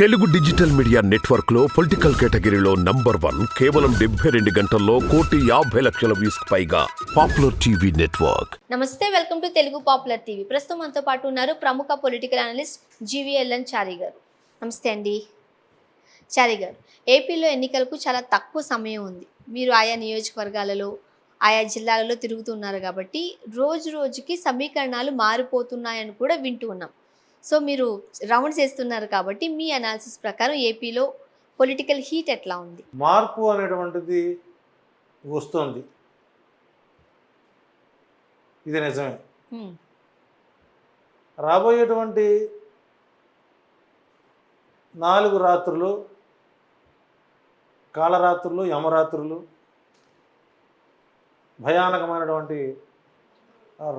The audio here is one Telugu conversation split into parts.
తెలుగు డిజిటల్ మీడియా నెట్వర్క్ లో పొలిటికల్ కేటగిరీలో నంబర్ 1 కేవలం 72 గంటల్లో 1,50,00,000 వ్యూస్ పైగా పాపులర్ టీవీ నెట్వర్క్. నమస్తే, welcome to Telugu popular TV. ప్రస్తుతం మనతో పాటు ఉన్నారు ప్రముఖ పొలిటికల్ అనలిస్ట్ జీవీఎల్ఎన్ చారి గారు. నమస్తే అండి. చారి గారు, ఏపీలో ఎన్నికలకు చాలా తక్కువ సమయం ఉంది. మీరు ఆయా నియోజకవర్గాలలో ఆయా జిల్లాలలో తిరుగుతున్నారు కాబట్టి రోజు రోజుకి సమీకరణాలు మారిపోతున్నాయని కూడా వింటూ ఉన్నాం. సో మీరు రౌండ్స్ వేస్తున్నారు కాబట్టి మీ అనాలిసిస్ ప్రకారం ఏపీలో పొలిటికల్ హీట్ ఎట్లా ఉంది? మార్పు అనేటువంటిది వస్తుంది, ఇది నిజమే. రాబోయేటువంటి 4 రాత్రులు, కాళరాత్రులు, యమరాత్రులు, భయానకమైనటువంటి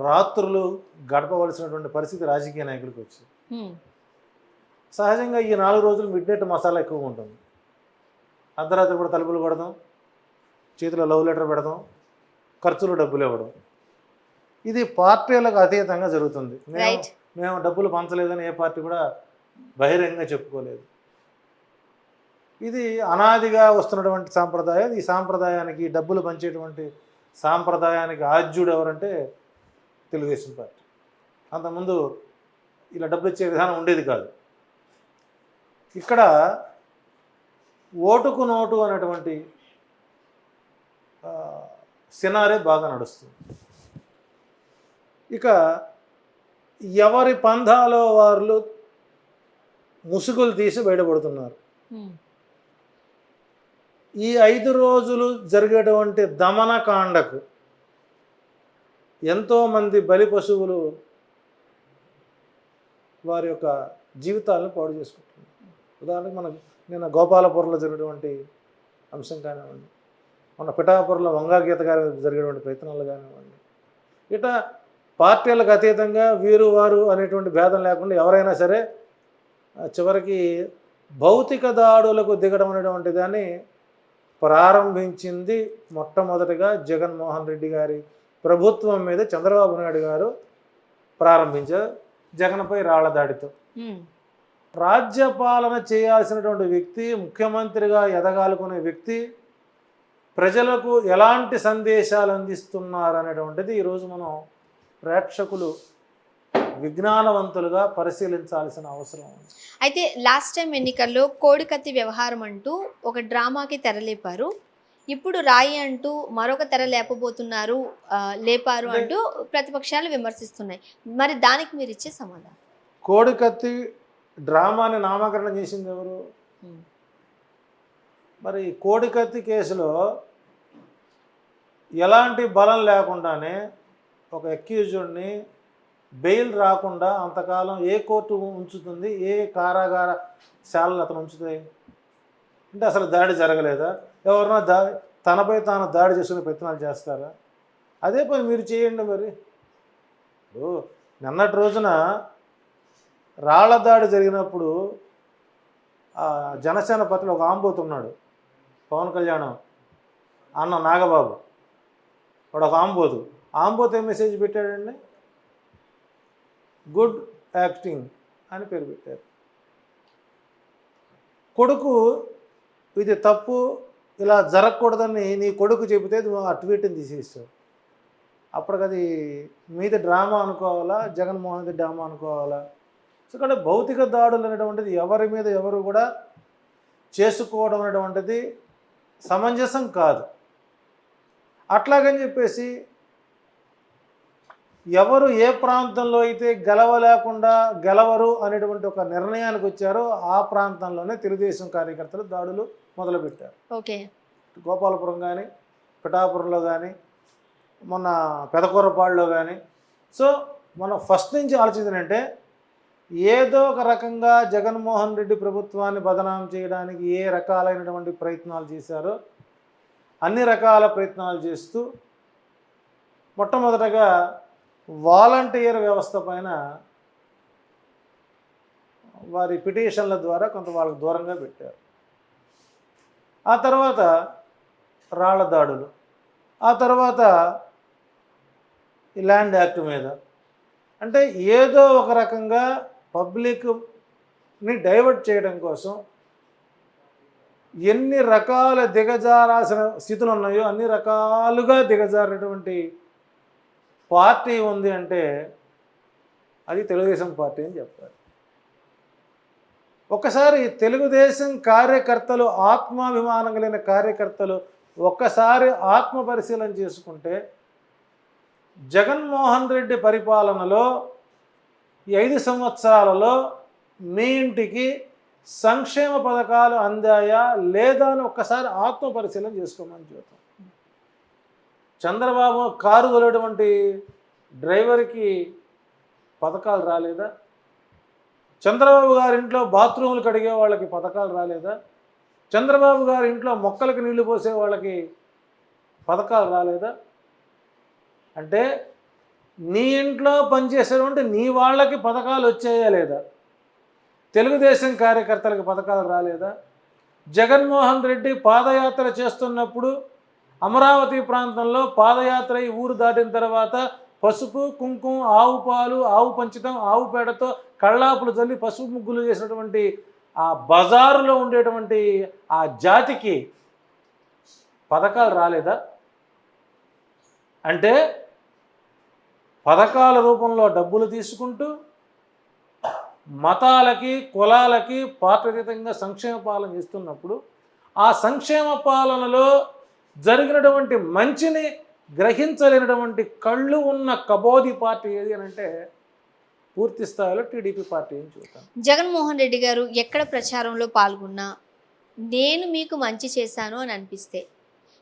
రాత్రులు గడపవలసినటువంటి పరిస్థితి రాజకీయ నాయకులకు వచ్చింది. సహజంగా ఈ 4 రోజులు మిడ్ నైట్ మసాలా ఎక్కువగా ఉంటుంది. అర్ధరాత్రి కూడా తలుపులు కొడదాం, చేతిలో లవ్ లెటర్ పెడదాం, ఖర్చులు డబ్బులు ఇవ్వడం, ఇది పార్టీలకు అతీతంగా జరుగుతుంది. మేము డబ్బులు పంచలేదని ఏ పార్టీ కూడా బహిరంగంగా చెప్పుకోలేదు. ఇది అనాదిగా వస్తున్నటువంటి సాంప్రదాయం. ఈ సాంప్రదాయానికి, డబ్బులు పంచేటువంటి సాంప్రదాయానికి ఆద్యుడు ఎవరంటే తెలుగుదేశం పార్టీ. అంతకుముందు ఇలా డబ్బులు ఇచ్చే విధానం ఉండేది కాదు. ఇక్కడ ఓటుకు నోటు అనేటువంటి సినారే బాగా నడుస్తుంది. ఇక ఎవరి పంధాలో వాళ్ళు ముసుగులు తీసి బయటపడుతున్నారు. ఈ 5 రోజులు జరిగేటువంటి దమనకాండకు ఎంతోమంది బలి పశువులు వారి యొక్క జీవితాలను పాడు చేసుకుంటున్నారు. ఉదాహరణకు మనకు నిన్న గోపాలపురంలో జరిగినటువంటి అంశం కానివ్వండి, మన పిఠాపురంలో వంగాగీత గారి జరిగేటువంటి ప్రయత్నాలు కానివ్వండి, ఇట పార్టీలకు అతీతంగా వీరు వారు అనేటువంటి భేదం లేకుండా ఎవరైనా సరే చివరికి భౌతిక దాడులకు దిగడం అనేటువంటి దాన్ని ప్రారంభించింది మొట్టమొదటిగా జగన్మోహన్ రెడ్డి గారి ప్రభుత్వం మీద చంద్రబాబు నాయుడు గారు ప్రారంభించారు, జగన్పై రాళ్ల దాడితో. రాజ్యపాలన చేయాల్సినటువంటి వ్యక్తి, ముఖ్యమంత్రిగా ఎదగాలనుకునే వ్యక్తి ప్రజలకు ఎలాంటి సందేశాలు అందిస్తున్నారు అనేటువంటిది ఈరోజు మనం ప్రేక్షకులు విజ్ఞానవంతులుగా పరిశీలించాల్సిన అవసరం ఉంది. అయితే లాస్ట్ టైం ఎన్నికల్లో కోడికత్తి వ్యవహారం అంటూ ఒక డ్రామాకి తెరలేపారు. ఇప్పుడు రాయి అంటూ మరొక తెర లేపారు అంటూ ప్రతిపక్షాలు విమర్శిస్తున్నాయి. మరి దానికి మీరు ఇచ్చే సమాధానం? కోడికత్తి డ్రామాని నామకరణం చేసింది ఎవరు? మరి కోడికత్తి కేసులో ఎలాంటి బలం లేకుండానే ఒక అక్యూజ్డ్ని బెయిల్ రాకుండా అంతకాలం ఏ కోర్టు ఉంచుతుంది, ఏ కారాగార శాలలు అతను ఉంచుతాయి? అంటే అసలు దాడి జరగలేదా? ఎవరన్నా తనపై తాను దాడి చేసుకునే ప్రయత్నాలు చేస్తారా? అదే పని మీరు చేయండి. మరి నిన్నటి రోజున రాళ్ల దాడి జరిగినప్పుడు జనసేన పార్టీలో ఒక ఆంబోతున్నాడు, పవన్ కళ్యాణ్ అన్న నాగబాబు, వాడు ఒక ఆంబోతు ఏం మెసేజ్ పెట్టాడండి? గుడ్ యాక్టింగ్ అని పేరు పెట్టారు. కొడుకు ఇది తప్పు, ఇలా జరగకూడదని నీ కొడుకు చెబితే నువ్వు ఆ ట్వీట్ని తీసేస్తావు. అప్పటికది మీద డ్రామా అనుకోవాలా, జగన్మోహన్ రెడ్డి డ్రామా అనుకోవాలా? సో ఇక్కడ భౌతిక దాడులు అనేటువంటిది ఎవరి మీద ఎవరు కూడా చేసుకోవడం అనేటువంటిది సమంజసం కాదు. అట్లాగని చెప్పేసి ఎవరు ఏ ప్రాంతంలో అయితే గెలవరు అనేటువంటి ఒక నిర్ణయానికి వచ్చారో ఆ ప్రాంతంలోనే తెలుగుదేశం కార్యకర్తలు దాడులు మొదలుపెట్టారు. ఓకే, గోపాలపురం కానీ, పిఠాపురంలో కానీ, మొన్న పెదకూరపాడులో కానీ. సో మనం ఫస్ట్ నుంచి ఆలోచించాలంటే ఏదో ఒక రకంగా జగన్మోహన్ రెడ్డి ప్రభుత్వాన్ని బదనాం చేయడానికి ఏ రకాలైనటువంటి ప్రయత్నాలు చేశారో అన్ని రకాల ప్రయత్నాలు చేస్తూ మొట్టమొదటగా వాలంటీర్ వ్యవస్థ పైన వారి పిటిషన్ల ద్వారా కొంత వాళ్ళకు దూరంగా పెట్టారు. ఆ తర్వాత రాళ్ల దాడులు, ఆ తర్వాత ఈ ల్యాండ్ యాక్ట్ మీద, అంటే ఏదో ఒక రకంగా పబ్లిక్ ని డైవర్ట్ చేయడం కోసం ఎన్ని రకాల దిగజారాల్సిన స్థితులు ఉన్నాయో అన్ని రకాలుగా దిగజారినటువంటి పార్టీ ఉంది అంటే అది తెలుగుదేశం పార్టీ అని చెప్తారు. ఒకసారి తెలుగుదేశం కార్యకర్తలు, ఆత్మాభిమానం కలిగిన కార్యకర్తలు ఒక్కసారి ఆత్మ పరిశీలన చేసుకుంటే జగన్మోహన్ రెడ్డి పరిపాలనలో ఈ 5 సంవత్సరాలలో మీ ఇంటికి సంక్షేమ పథకాలు అందాయా లేదా అని ఒక్కసారి ఆత్మ పరిశీలన చేసుకోమని చెబుతాం. చంద్రబాబు కారు తోలేటువంటి డ్రైవర్కి పథకాలు రాలేదా? చంద్రబాబు గారి ఇంట్లో బాత్రూములు కడిగే వాళ్ళకి పథకాలు రాలేదా? చంద్రబాబు గారి ఇంట్లో మొక్కలకు నీళ్లు పోసే వాళ్ళకి పథకాలు రాలేదా? అంటే నీ ఇంట్లో పనిచేసేటువంటి నీ వాళ్ళకి పథకాలు వచ్చాయా లేదా? తెలుగుదేశం కార్యకర్తలకు పథకాలు రాలేదా? జగన్మోహన్ రెడ్డి పాదయాత్ర చేస్తున్నప్పుడు అమరావతి ప్రాంతంలో పాదయాత్ర ఈ ఊరు దాటిన తర్వాత పసుపు, కుంకుమ, ఆవు పాలు, ఆవు పంచడం, ఆవు పేడతో కళ్ళాపులు చల్లి పసుపు ముగ్గులు చేసినటువంటి ఆ బజారులో ఉండేటువంటి ఆ జాతికి పథకాలు రాలేదా? అంటే పథకాల రూపంలో డబ్బులు తీసుకుంటూ మతాలకి, కులాలకి పాత్రతీతంగా సంక్షేమ పాలన చేస్తున్నప్పుడు ఆ సంక్షేమ పాలనలో జరిగినటువంటి మంచిని గ్రహించలేనటువంటి కళ్ళు ఉన్న కబోది పార్టీ ఏది అని అంటే పూర్తి స్థాయిలో టీడీపీ పార్టీ అని చూస్తాను. జగన్మోహన్ రెడ్డి గారు ఎక్కడ ప్రచారంలో పాల్గొన్నా నేను మీకు మంచి చేశాను అని అనిపిస్తే,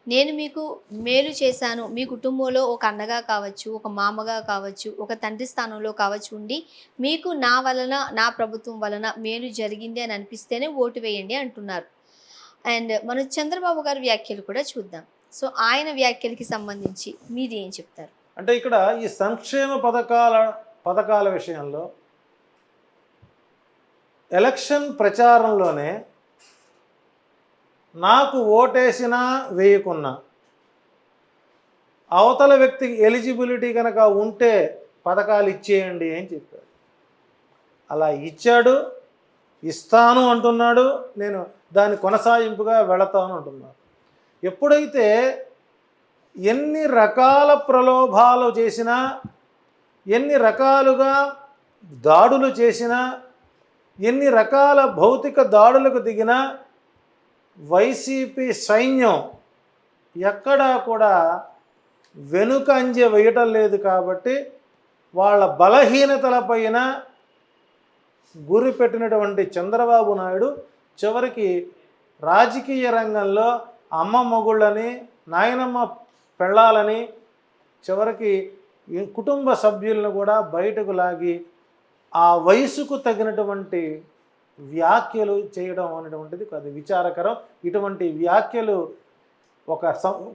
నేను మీకు మేలు చేశాను, మీ కుటుంబంలో ఒక అన్నగా కావచ్చు, ఒక మామగా కావచ్చు, ఒక తండ్రి స్థానంలో కావచ్చు ఉండి మీకు నా వలన, నా ప్రభుత్వం వలన మేలు జరిగింది అని అనిపిస్తేనే ఓటు వేయండి అంటున్నారు. అండ్ మనం చంద్రబాబు గారి వ్యాఖ్యలు కూడా చూద్దాం. సో ఆయన వ్యాఖ్యలకి సంబంధించి మీరు ఏం చెప్తారు? అంటే ఇక్కడ ఈ సంక్షేమ పథకాల విషయంలో ఎలక్షన్ ప్రచారంలోనే నాకు ఓటేసినా వేయకున్నా అవతల వ్యక్తికి ఎలిజిబిలిటీ కనుక ఉంటే పథకాలు ఇచ్చేయండి అని చెప్పాడు. అలా ఇచ్చాడు, ఇస్తాను అంటున్నాడు, నేను దాని కొనసాగింపుగా వెళతాను అంటున్నాను. ఎప్పుడైతే ఎన్ని రకాల ప్రలోభాలు చేసినా, ఎన్ని రకాలుగా దాడులు చేసినా, ఎన్ని రకాల భౌతిక దాడులకు దిగినా వైసీపీ సైన్యం ఎక్కడా కూడా వెనుకంజ వేయటం లేదు. కాబట్టి వాళ్ళ బలహీనతలపైన గురి పెట్టినటువంటి చంద్రబాబు నాయుడు చివరికి రాజకీయ రంగంలో అమ్మ మొగుళ్ళని, నాయనమ్మ పెళ్ళాలని, చివరికి కుటుంబ సభ్యులను కూడా బయటకు లాగి ఆ వయసుకు తగినటువంటి వ్యాఖ్యలు చేయడం అనేటువంటిది అది విచారకరం. ఇటువంటి వ్యాఖ్యలు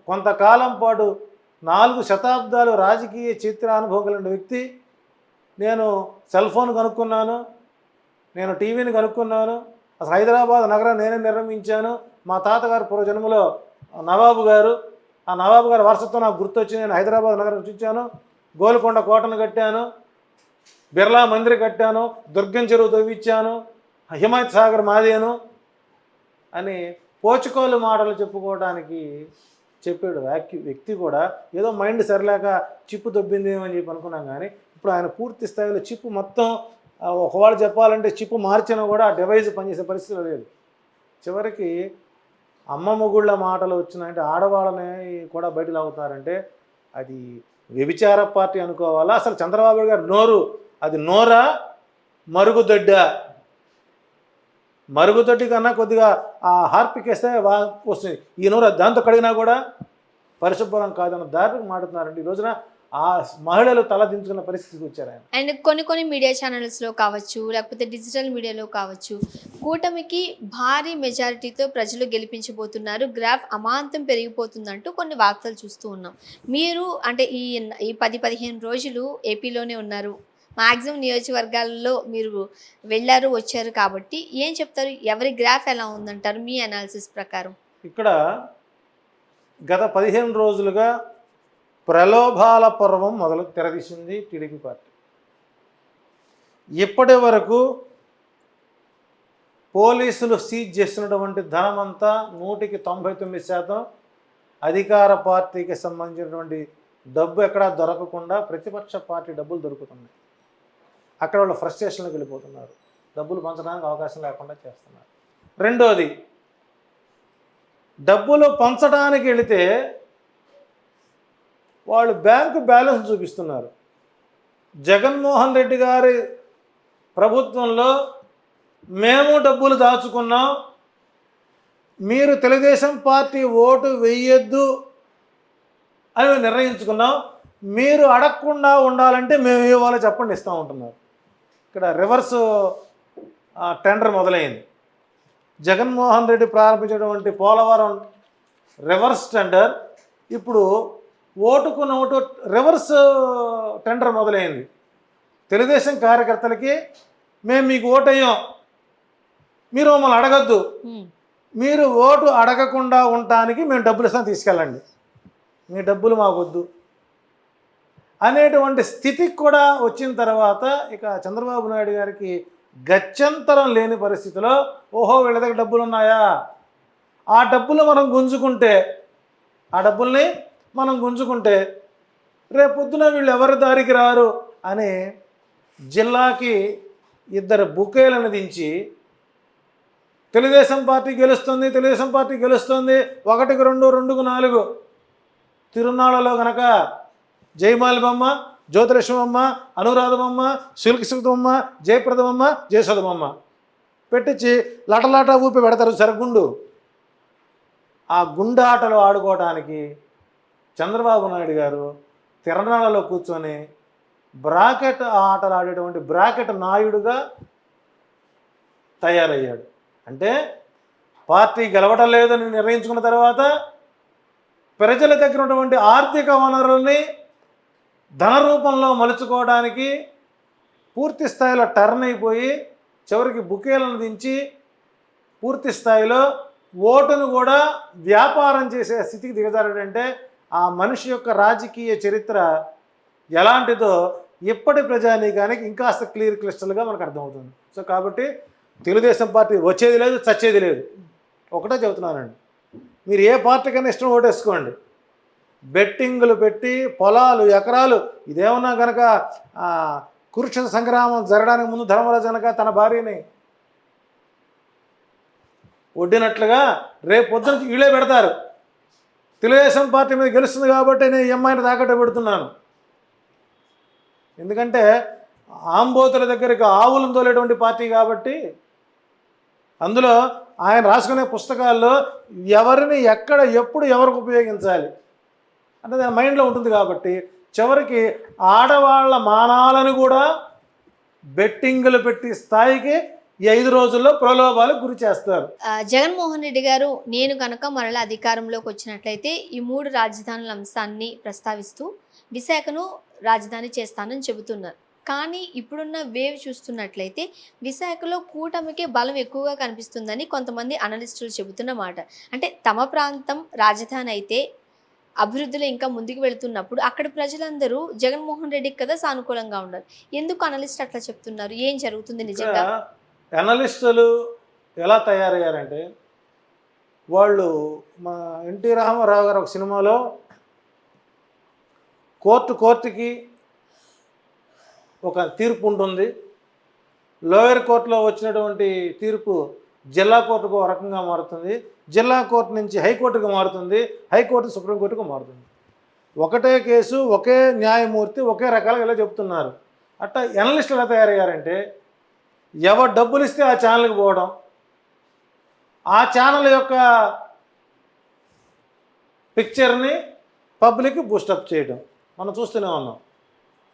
కొంతకాలం పాటు 4 శతాబ్దాలు రాజకీయ చిత్ర అనుభవం కలిగిన వ్యక్తి, నేను సెల్ ఫోన్ కనుక్కున్నాను, నేను టీవీని కనుక్కున్నాను, అసలు హైదరాబాద్ నగరం నేనే నిర్మించాను, మా తాతగారు పూర్వజన్మలో నవాబు గారు, ఆ నవాబు గారి వారసత్వం నాకు గుర్తొచ్చి నేను హైదరాబాద్ నగరం చూచాను, గోల్కొండ కోటను కట్టాను, బిర్లా మందిర్ కట్టాను, దుర్గం చెరువు తవ్వించాను, హిమాయత్ సాగర్ మాదేను అని పోచుకోలు మాటలు చెప్పుకోవడానికి చెప్పాడు వ్యక్తి కూడా. ఏదో మైండ్ సరిలేక చిప్పు దొబ్బిందేమని చెప్పి అనుకున్నాం. కానీ ఇప్పుడు ఆయన పూర్తి స్థాయిలో చిప్పు మొత్తం, ఒకవాళ్ళు చెప్పాలంటే చిప్పు మార్చినా కూడా ఆ డివైస్ పనిచేసే పరిస్థితి లేదు. చివరికి అమ్మ మొగుళ్ళ మాటలు వచ్చినాయంటే ఆడవాళ్ళని కూడా బయటకు అవుతారంటే అది వ్యభిచార పార్టీ అనుకోవాలా? అసలు చంద్రబాబు గారు నోరు అది నోరా మరుగుదొడ్డ? మరుగుదొడ్డి కన్నా కొద్దిగా ఆ హార్పిక్ వేస్తే వస్తుంది. ఈ నోరు దాంతో కడిగినా కూడా పరిశుభ్రం కాదన్న దారికి మాట్లాడుతున్నారండి. ఈ రోజున ఆ మహిళలు తల దించుకున్న పరిస్థితికి వచ్చారు ఆయన. అండ్ కొన్ని మీడియా ఛానల్స్లో కావచ్చు, లేకపోతే డిజిటల్ మీడియాలో కావచ్చు, కూటమికి భారీ మెజారిటీతో ప్రజలు గెలిపించబోతున్నారు, గ్రాఫ్ అమాంతం పెరిగిపోతుందంటూ కొన్ని వార్తలు చూస్తూ ఉన్నాం. మీరు అంటే ఈ 10-15 రోజులు ఏపీలోనే ఉన్నారు, మ్యాక్సిమం నియోజకవర్గాల్లో మీరు వెళ్ళారు వచ్చారు కాబట్టి ఏం చెప్తారు? ఎవరి గ్రాఫ్ ఎలా ఉందంటారు మీ అనాలిసిస్ ప్రకారం? ఇక్కడ గత 15 రోజులుగా ప్రలోభాల పర్వం తెరదీసింది టీడీపీ పార్టీ. ఇప్పటి వరకు పోలీసులు సీజ్ చేసినటువంటి ధనమంతా 99% అధికార పార్టీకి సంబంధించినటువంటి డబ్బు ఎక్కడా దొరకకుండా ప్రతిపక్ష పార్టీ డబ్బులు దొరుకుతున్నాయి. అక్కడ వాళ్ళు ఫ్రస్ట్రేషన్లోకి వెళ్ళిపోతున్నారు, డబ్బులు పంచడానికి అవకాశం లేకుండా చేస్తున్నారు. రెండోది, డబ్బులు పంచడానికి వెళితే వాళ్ళు బ్యాంకు బ్యాలెన్స్ చూపిస్తున్నారు. జగన్మోహన్ రెడ్డి గారి ప్రభుత్వంలో మేము డబ్బులు దాచుకున్నాం, మీరు తెలుగుదేశం పార్టీ ఓటు వేయొద్దు అని నిర్ణయించుకున్నాం, మీరు అడగకుండా ఉండాలంటే మేము ఇవ్వాలో చెప్పండి ఇస్తూ ఉంటున్నారు. ఇక్కడ రివర్స్ టెండర్ మొదలైంది. జగన్మోహన్ రెడ్డి ప్రారంభించినటువంటి పోలవరం రివర్స్ టెండర్ ఇప్పుడు ఓటుకు నోటు రివర్స్ టెండర్ మొదలైంది. తెలుగుదేశం కార్యకర్తలకి మేము మీకు ఓటు అయ్యాం, మీరు మమ్మల్ని అడగద్దు, మీరు ఓటు అడగకుండా ఉండటానికి మేము డబ్బులు ఇస్తాం, తీసుకెళ్ళండి, మీ డబ్బులు మాకు వద్దు అనేటువంటి స్థితికి కూడా వచ్చిన తర్వాత ఇక చంద్రబాబు నాయుడు గారికి గత్యంతరం లేని పరిస్థితిలో ఓహో వీళ్ళ దగ్గర డబ్బులు ఉన్నాయా, ఆ డబ్బులు మనం గుంజుకుంటే రేపొద్దున వీళ్ళు ఎవరి దారికి రారు అని జిల్లాకి 2 బుకేలను దించి తెలుగుదేశం పార్టీ గెలుస్తుంది 1కు 2, 2కు 4 తిరునాళ్ళలో కనుక జయమాలిబమ్మ, జ్యోతిలక్ష్మమ్మ, అనురాధమమ్మ, శిల్కసుతమ్మ, జయప్రదమమ్మ, జయసుధమమ్మ పెట్టించి లటలాట ఊపి పెడతారు సరగుండు. ఆ గుండు ఆటలు ఆడుకోవడానికి చంద్రబాబు నాయుడు గారు తిరణాలలో కూర్చొని బ్రాకెట్ ఆటలు ఆడేటువంటి బ్రాకెట్ నాయుడుగా తయారయ్యాడు. అంటే పార్టీ గెలవడం లేదని నిర్ణయించుకున్న తర్వాత ప్రజల దగ్గర ఉన్నటువంటి ఆర్థిక వనరుల్ని ధన రూపంలో మలుచుకోవడానికి పూర్తి స్థాయిలో టర్న్ అయిపోయి చివరికి బుకేలను దించి పూర్తి స్థాయిలో ఓటును కూడా వ్యాపారం చేసే స్థితికి దిగజారాడంటే ఆ మనిషి యొక్క రాజకీయ చరిత్ర ఎలాంటిదో ఇప్పటి ప్రజానీకానికి ఇంకాస్త క్లిస్టల్గా మనకు అర్థమవుతుంది. సో కాబట్టి తెలుగుదేశం పార్టీ వచ్చేది లేదు, చచ్చేది లేదు. ఒకటే చెబుతున్నానండి, మీరు ఏ పార్టీకైనా ఇష్టం ఓటేసుకోండి, బెట్టింగులు పెట్టి పొలాలు ఎకరాలు ఇదేమన్నా కనుక కురుక్షేత్ర సంగ్రామం జరగడానికి ముందు ధర్మరాజు కనుక తన భార్యని ఒడ్డినట్లుగా రేపు పొద్దున వీళ్ళే పెడతారు. తెలుగుదేశం పార్టీ మీద గెలుస్తుంది కాబట్టి నేను ఈ అమ్మాయిని తాకట్టు పెడుతున్నాను, ఎందుకంటే ఆంబోతుల దగ్గరికి ఆవులను తోలేటువంటి పార్టీ కాబట్టి అందులో ఆయన రాసుకునే పుస్తకాల్లో ఎవరిని ఎక్కడ ఎప్పుడు ఎవరికి ఉపయోగించాలి అంటే దాని మైండ్లో ఉంటుంది కాబట్టి చివరికి ఆడవాళ్ళ మానాలను కూడా బెట్టింగులు పెట్టి స్థాయికి ఈ 5 రోజుల్లో ప్రలోభాలకు గురి చేస్తారు. జగన్మోహన్ రెడ్డి గారు నేను కనుక మరలా అధికారంలోకి వచ్చినట్లయితే ఈ 3 రాజధానుల అంశాన్ని ప్రస్తావిస్తూ విశాఖను రాజధాని చేస్తానని చెబుతున్నారు. కానీ ఇప్పుడున్న వేవ్ చూస్తున్నట్లయితే విశాఖలో కూటమికే బలం ఎక్కువగా కనిపిస్తుందని కొంతమంది అనలిస్టులు చెబుతున్న మాట. అంటే తమ ప్రాంతం రాజధాని అయితే అభివృద్ధిలో ఇంకా ముందుకు వెళుతున్నప్పుడు అక్కడ ప్రజలందరూ జగన్మోహన్ రెడ్డికి కదా సానుకూలంగా ఉన్నారు. ఎందుకు అనలిస్ట్ అట్లా చెప్తున్నారు? ఏం జరుగుతుంది నిజంగా? అనలిస్టులు ఎలా తయారయ్యారంటే వాళ్ళు మా ఎన్టీ రామారావు గారు ఒక సినిమాలో కోర్టుకి ఒక తీర్పు ఉంటుంది, లోయర్ కోర్టులో వచ్చినటువంటి తీర్పు జిల్లా కోర్టుకు ఒక రకంగా మారుతుంది, జిల్లా కోర్టు నుంచి హైకోర్టుకు మారుతుంది, హైకోర్టు సుప్రీంకోర్టుకు మారుతుంది. ఒకటే కేసు ఒకే న్యాయమూర్తి ఒకే రకాలుగా ఇలా చెప్తున్నారు. అట్లా అనలిస్టులు ఎలా తయారయ్యారంటే ఎవరు డబ్బులు ఇస్తే ఆ ఛానల్కి పోవడం, ఆ ఛానల్ యొక్క పిక్చర్ని పబ్లిక్ బూస్టప్ చేయడం మనం చూస్తూనే ఉన్నాం.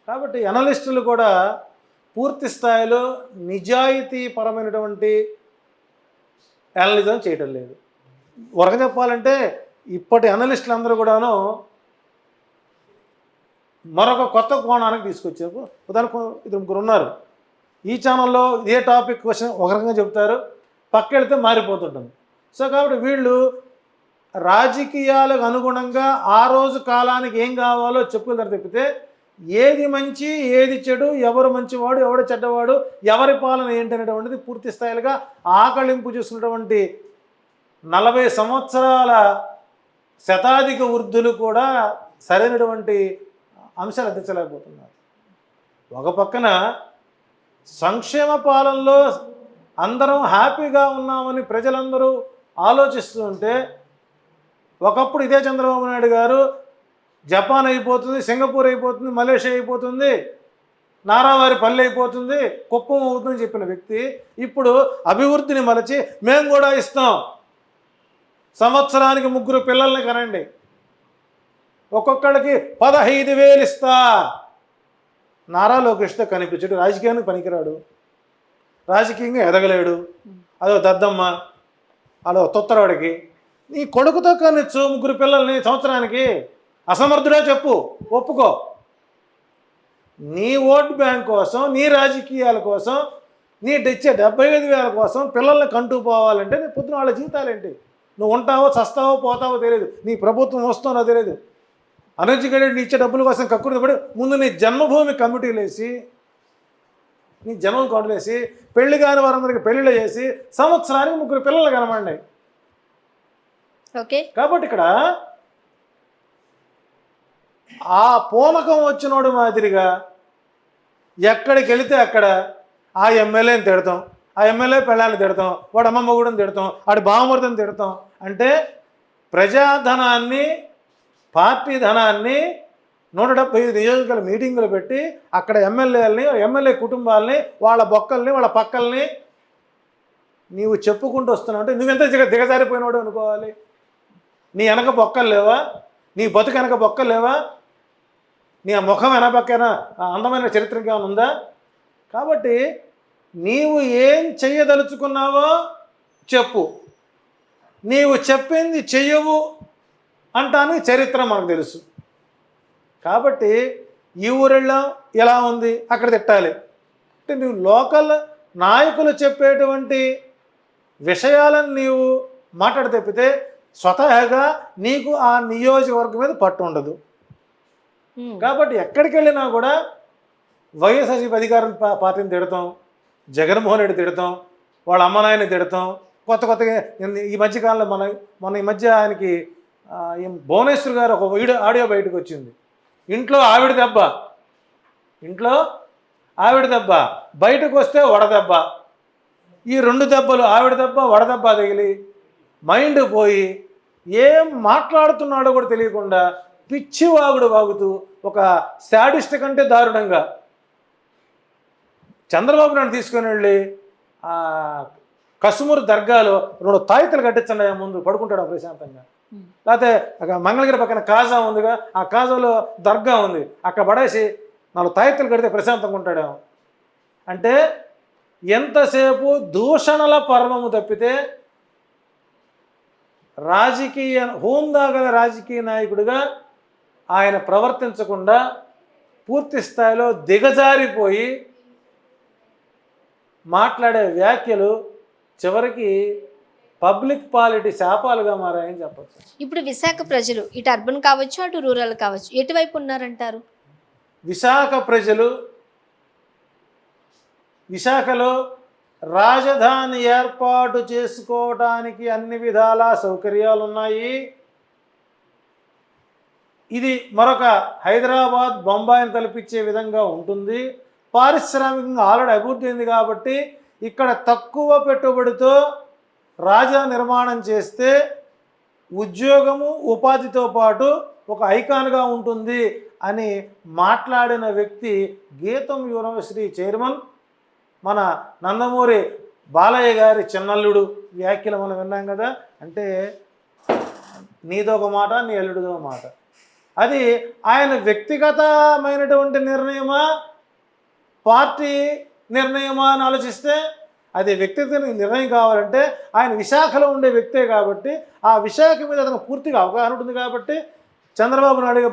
కాబట్టి అనలిస్టులు కూడా పూర్తి స్థాయిలో నిజాయితీపరమైనటువంటి అనలిజం చేయటం లేదు. వరక చెప్పాలంటే ఇప్పటి అనలిస్టులు అందరూ కూడాను మరొక కొత్త కోణానికి తీసుకొచ్చారు. ఉదాహరణకు 2 ఉన్నారు, ఈ ఛానల్లో ఇదే టాపిక్ క్వశ్చన్ ఒక రకంగా చెప్తారు, పక్క వెళితే మారిపోతుంటుంది. సో కాబట్టి వీళ్ళు రాజకీయాలకు అనుగుణంగా ఆ రోజు కాలానికి ఏం కావాలో చెప్పుకుంటారు తప్పితే ఏది మంచి ఏది చెడు, ఎవరు మంచివాడు ఎవడు చెడ్డవాడు, ఎవరి పాలన ఏంటనేటువంటిది పూర్తి స్థాయిలుగా ఆకళింపు చూసినటువంటి 40 సంవత్సరాల శతాధిక వృద్ధులు కూడా సరైనటువంటి అంశాలు అందించలేకపోతున్నారు. ఒక పక్కన సంక్షేమ పాలనలో అందరం హ్యాపీగా ఉన్నామని ప్రజలందరూ ఆలోచిస్తూ ఉంటే, ఒకప్పుడు ఇదే చంద్రబాబు నాయుడు గారు జపాన్ అయిపోతుంది, సింగపూర్ అయిపోతుంది, మలేషియా అయిపోతుంది, నారావారి పల్లె అయిపోతుంది, కుప్పం అవుతుందని చెప్పిన వ్యక్తి ఇప్పుడు అభివృద్ధిని మలచి మేము కూడా ఇస్తాం, సంవత్సరానికి 3 పిల్లల్ని కనండి, ఒక్కొక్కడికి 15,000 ఇస్తా. నారా లోకేష్తో కనిపించడు, రాజకీయానికి పనికిరాడు, రాజకీయంగా ఎదగలేడు, అదో దద్దమ్మ, అదో తొత్తరాడికి. నీ కొడుకుతో కనిచ్చు 3 పిల్లల్ని సంవత్సరానికి, అసమర్థుడే చెప్పు, ఒప్పుకో. నీ ఓట్ బ్యాంక్ కోసం, నీ రాజకీయాల కోసం, నీ తెచ్చే 75,000 కోసం పిల్లల్ని కంటూ పోవాలంటే నీ పొద్దున వాళ్ళ జీవితాలేంటి? నువ్వు ఉంటావో చస్తావో పోతావో తెలియదు, నీ ప్రభుత్వం వస్తానో తెలియదు. అనర్జికేటెడ్ ఇచ్చే డబ్బుల కోసం కక్కుర్తి పడి ముందు నీ జన్మభూమి కమిటీలు వేసి, నీ జన్మం కమిటీలు వేసి, పెళ్లి కాని వారందరికీ పెళ్లిళ్ళు చేసి సంవత్సరానికి 3 పిల్లలు కనమండి. ఓకే, కాబట్టి ఇక్కడ ఆ పూనకం వచ్చినోడు మాదిరిగా ఎక్కడికి వెళితే అక్కడ ఆ ఎమ్మెల్యేని తిడతాం, ఆ ఎమ్మెల్యే పెళ్ళాన్ని తిడతాం, వాడు అమ్మమ్మ కూడా తిడతాం, వాడి బావమూర్తిని తిడతాం. అంటే ప్రజాధనాన్ని, పార్టీ ధనాన్ని 175 నియోజకవర్గాల మీటింగులు పెట్టి అక్కడ ఎమ్మెల్యేలని, ఎమ్మెల్యే కుటుంబాలని, వాళ్ళ బొక్కల్ని, వాళ్ళ పక్కల్ని నీవు చెప్పుకుంటూ వస్తున్నావు. అంటే నువ్వెంత దిగజారిపోయినాడు అనుకోవాలి. నీ వెనక బొక్కలు లేవా? నీ బతుకు వెనక బొక్కలు లేవా? నీ ముఖం వెనపక్కన అందమైన చరిత్ర ఏమైనా ఉందా? కాబట్టి నీవు ఏం చెయ్యదలుచుకున్నావో చెప్పు, నీవు చెప్పింది చెయ్యవు అంటానికి చరిత్ర మనకు తెలుసు. కాబట్టి ఈ ఊరిలో ఎలా ఉంది అక్కడ తిట్టాలి అంటే నువ్వు లోకల్ నాయకులు చెప్పేటువంటి విషయాలను నీవు మాట్లాడి తప్పితే స్వతహాగా నీకు ఆ నియోజకవర్గం మీద పట్టు ఉండదు. కాబట్టి ఎక్కడికి వెళ్ళినా కూడా వైఎస్ఆర్సీపీ అధికారం పార్టీని తిడతాం, జగన్మోహన్ రెడ్డి తిడతాం, వాళ్ళ అమ్మ నాయని తిడతాం. కొత్తగా ఈ మధ్యకాలంలో మన ఈ మధ్య ఆయనకి భువనేశ్వర్ గారు ఒక ఆడియో బయటకు వచ్చింది. ఇంట్లో ఆవిడ దెబ్బ, బయటకు వస్తే వడదెబ్బ. ఈ 2 దెబ్బలు, ఆవిడ దెబ్బ వడదెబ్బ తగిలి మైండ్ పోయి ఏం మాట్లాడుతున్నాడో కూడా తెలియకుండా పిచ్చి వాగుతూ ఒక శాడిస్ట్ కంటే దారుణంగా చంద్రబాబు నాయుడు తీసుకుని వెళ్ళి కసుమూరు దర్గాలో 2 తాయితలు కట్టించండి, ముందు పడుకుంటాడు ప్రశాంతంగా. లేకపోతే మంగళగిరి పక్కన కాజా ఉందిగా, ఆ కాజాలో దర్గా ఉంది, అక్కడ పడేసి 4 తాయితలు కడితే ప్రశాంతంగా ఉంటాడేమో. అంటే ఎంతసేపు దూషణల పర్వము తప్పితే హోందాగల రాజకీయ నాయకుడిగా ఆయన ప్రవర్తించకుండా పూర్తి స్థాయిలో దిగజారిపోయి మాట్లాడే వ్యాఖ్యలు చివరికి పబ్లిక్ పాలిటీ శాపాలుగా మారాయని చెప్పచ్చు. ఇప్పుడు విశాఖ ప్రజలు ఇటు అర్బన్ కావచ్చు, అటు రూరల్ కావచ్చు, ఎటువైపు ఉన్నారంటారు? విశాఖ ప్రజలు విశాఖలో రాజధాని ఏర్పాటు చేసుకోవడానికి అన్ని విధాల సౌకర్యాలు ఉన్నాయి. ఇది మరొక హైదరాబాద్, బొంబాయిని తలపించే విధంగా ఉంటుంది. పారిశ్రామికంగా ఆల్రెడీ అభివృద్ధి అయింది కాబట్టి ఇక్కడ తక్కువ పెట్టుబడితో రాజధాని నిర్మాణం చేస్తే ఉద్యోగము, ఉపాధితో పాటు ఒక ఐకాన్గా ఉంటుంది అని మాట్లాడిన వ్యక్తి గీతం యూనివర్సిటీ చైర్మన్ మన నందమూరి బాలయ్య గారి చిన్నల్లుడు. వ్యాఖ్యలు మనం విన్నాం కదా. అంటే నీదొక మాట, నీ అల్లుడిదో మాట. అది ఆయన వ్యక్తిగతమైనటువంటి నిర్ణయమా, పార్టీ నిర్ణయమా అని ఆలోచిస్తే అది వ్యక్తిగత నిర్ణయం కావాలంటే ఆయన విశాఖలో ఉండే వ్యక్తే కాబట్టి ఆ విశాఖ మీద అతను పూర్తిగా అవగాహన ఉంటుంది. కాబట్టి చంద్రబాబు నాయుడు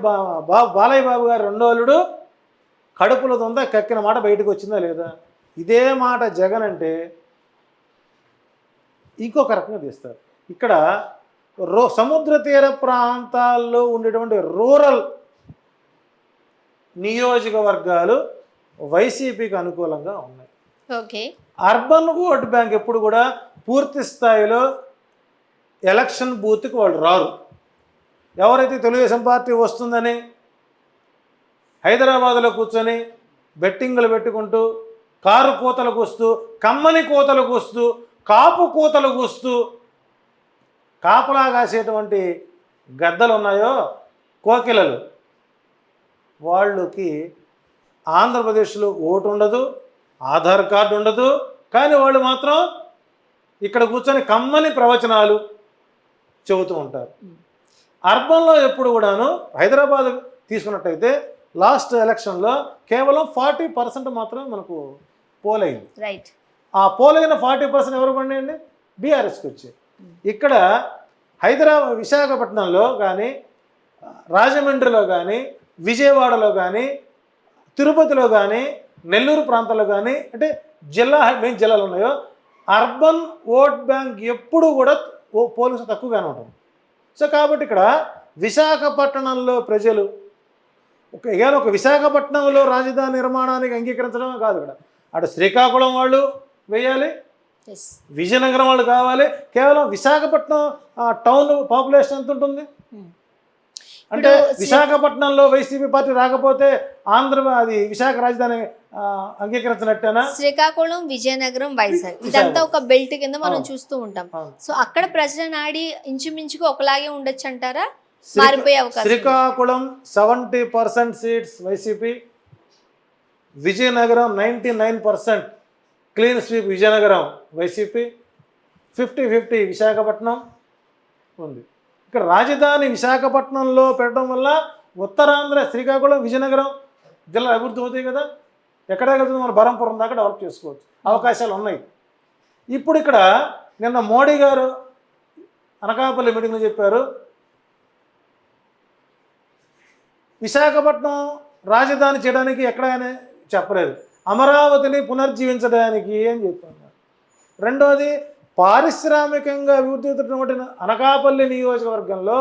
బాలయ్య బాబు గారు 2వ అల్లుడు కడుపులో ఉందా కక్కిన మాట బయటకు వచ్చిందా లేదా? ఇదే మాట జగన్ అంటే ఇంకొక రకంగా తీస్తారు. ఇక్కడ సముద్ర తీర ప్రాంతాల్లో ఉండేటువంటి రూరల్ నియోజకవర్గాలు వైసీపీకి అనుకూలంగా ఉన్నాయి. ఓకే. అర్బన్ ఓట్ బ్యాంక్ ఎప్పుడు కూడా పూర్తి స్థాయిలో ఎలక్షన్ బూత్కి వాళ్ళు రారు. ఎవరైతే తెలుగుదేశం పార్టీ వస్తుందని హైదరాబాద్లో కూర్చొని బెట్టింగులు పెట్టుకుంటూ, కారు కూతలు కూస్తూ, కమ్మని కూతలు కూస్తూ, కాపు కూతలు కూస్తూ కాపలా కాసేటువంటి గద్దలు ఉన్నాయో, కోకిలలు, వాళ్ళకి ఆంధ్రప్రదేశ్లో ఓటు ఉండదు, ఆధార్ కార్డు ఉండదు. కానీ వాళ్ళు మాత్రం ఇక్కడ కూర్చొని కమ్మని ప్రవచనాలు చెబుతూ ఉంటారు. అర్బన్లో ఎప్పుడు కూడాను హైదరాబాద్ తీసుకున్నట్టయితే లాస్ట్ ఎలక్షన్లో కేవలం 40% మాత్రమే మనకు పోలైంది. రైట్. ఆ పోలైన 40% ఎవరు పడినాయండి? బీఆర్ఎస్కి వచ్చాయి. ఇక్కడ విశాఖపట్నంలో కానీ, రాజమండ్రిలో కానీ, విజయవాడలో కానీ, తిరుపతిలో కానీ, నెల్లూరు ప్రాంతాల్లో కానీ, అంటే మెయిన్ జిల్లాలు ఉన్నాయో, అర్బన్ ఓట్ బ్యాంక్ ఎప్పుడు కూడా పోలీసు తక్కువగానే ఉంటుంది. సో కాబట్టి ఇక్కడ విశాఖపట్నంలో ప్రజలు ఒక విశాఖపట్నంలో రాజధాని నిర్మాణానికి అంగీకరించడమే కాదు, ఇక్కడ అటు శ్రీకాకుళం వాళ్ళు వేయాలి, విజయనగరం వాళ్ళు కావాలి. కేవలం విశాఖపట్నం టౌన్ పాపులేషన్ ఎంత ఉంటుంది? అంటే విశాఖపట్నంలో వైసీపీ పార్టీ రాకపోతే అది విశాఖ రాజధాని అంగీకరించినట్టేనా? శ్రీకాకుళం, విజయనగరం, వైజాగ్ ఇదంతా ఒక బెల్ట్ కింద మనం చూస్తూ ఉంటాం. సో అక్కడ ప్రజల నాడి ఇంచుమించుగా ఒకలాగే ఉండొచ్చు అంటారా? మారిపోయే అవకాశం. Srikakulam 70% seats YCP, Vizianagaram 99% clean sweep Vizianagaram YCP, 50-50 Visakhapatnam ఉంది. ఇక్కడ రాజధాని విశాఖపట్నంలో పెట్టడం వల్ల ఉత్తరాంధ్ర శ్రీకాకుళం, విజయనగరం జిల్లా అభివృద్ధి అవుతాయి కదా. ఎక్కడెక్కడ మన బరంపురం దాకా డెవలప్ చేసుకోవచ్చు, అవకాశాలు ఉన్నాయి. ఇప్పుడు ఇక్కడ నిన్న మోడీ గారు అనకాపల్లి మీటింగ్లో చెప్పారు, విశాఖపట్నం రాజధాని చేయడానికి ఎక్కడైనా చెప్పలేదు, అమరావతిని పునర్జీవించడానికి అని చెప్పారు. రెండోది, పారిశ్రామికంగా అభివృద్ధి అవుతున్నటువంటి అనకాపల్లి నియోజకవర్గంలో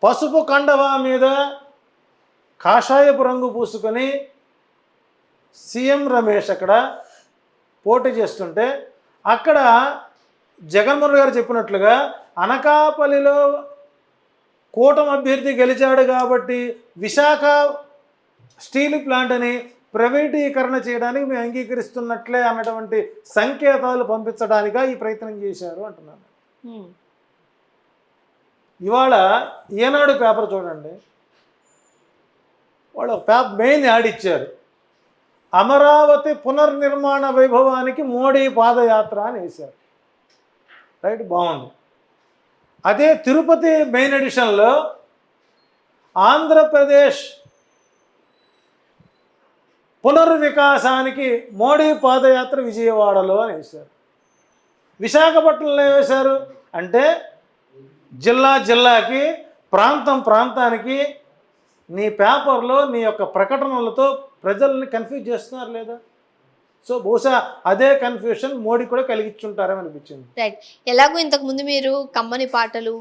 పసుపు కండవా మీద కాషాయపు రంగు పూసుకొని సీఎం రమేష్ అక్కడ పోటీ చేస్తుంటే, అక్కడ జగన్మోహన్ గారు చెప్పినట్లుగా అనకాపల్లిలో కూటమి అభ్యర్థి గెలిచాడు కాబట్టి విశాఖ స్టీల్ ప్లాంట్ని ప్రైవేటీకరణ చేయడానికి మేము అంగీకరిస్తున్నట్లే అన్నటువంటి సంకేతాలు పంపించడానిక ఈ ప్రయత్నం చేశారు అంటున్నాను. ఇవాళ ఈనాడు పేపర్ చూడండి, వాళ్ళు మెయిన్ యాడ్ ఇచ్చారు, అమరావతి పునర్నిర్మాణ వైభవానికి మోడీ పాదయాత్ర అని వేశారు. రైట్, బాగుంది. అదే తిరుపతి మెయిన్ ఎడిషన్లో ఆంధ్రప్రదేశ్ పునర్వికాసానికి మోడీ పాదయాత్ర విజయవాడలో అని వేశారు. విశాఖపట్నంలో వేశారు అంటే జిల్లాకి, ప్రాంతానికి నీ పేపర్లో నీ యొక్క ప్రకటనలతో ప్రజల్ని కన్ఫ్యూజ్ చేస్తున్నారు లేదా? సో బహుశా అదే కన్ఫ్యూషన్ మోడీ కూడా కలిగించుంటారని అనిపించింది. రైట్. ఎలాగో ఇంతకు ముందు మీరు కమ్మని పాటలు,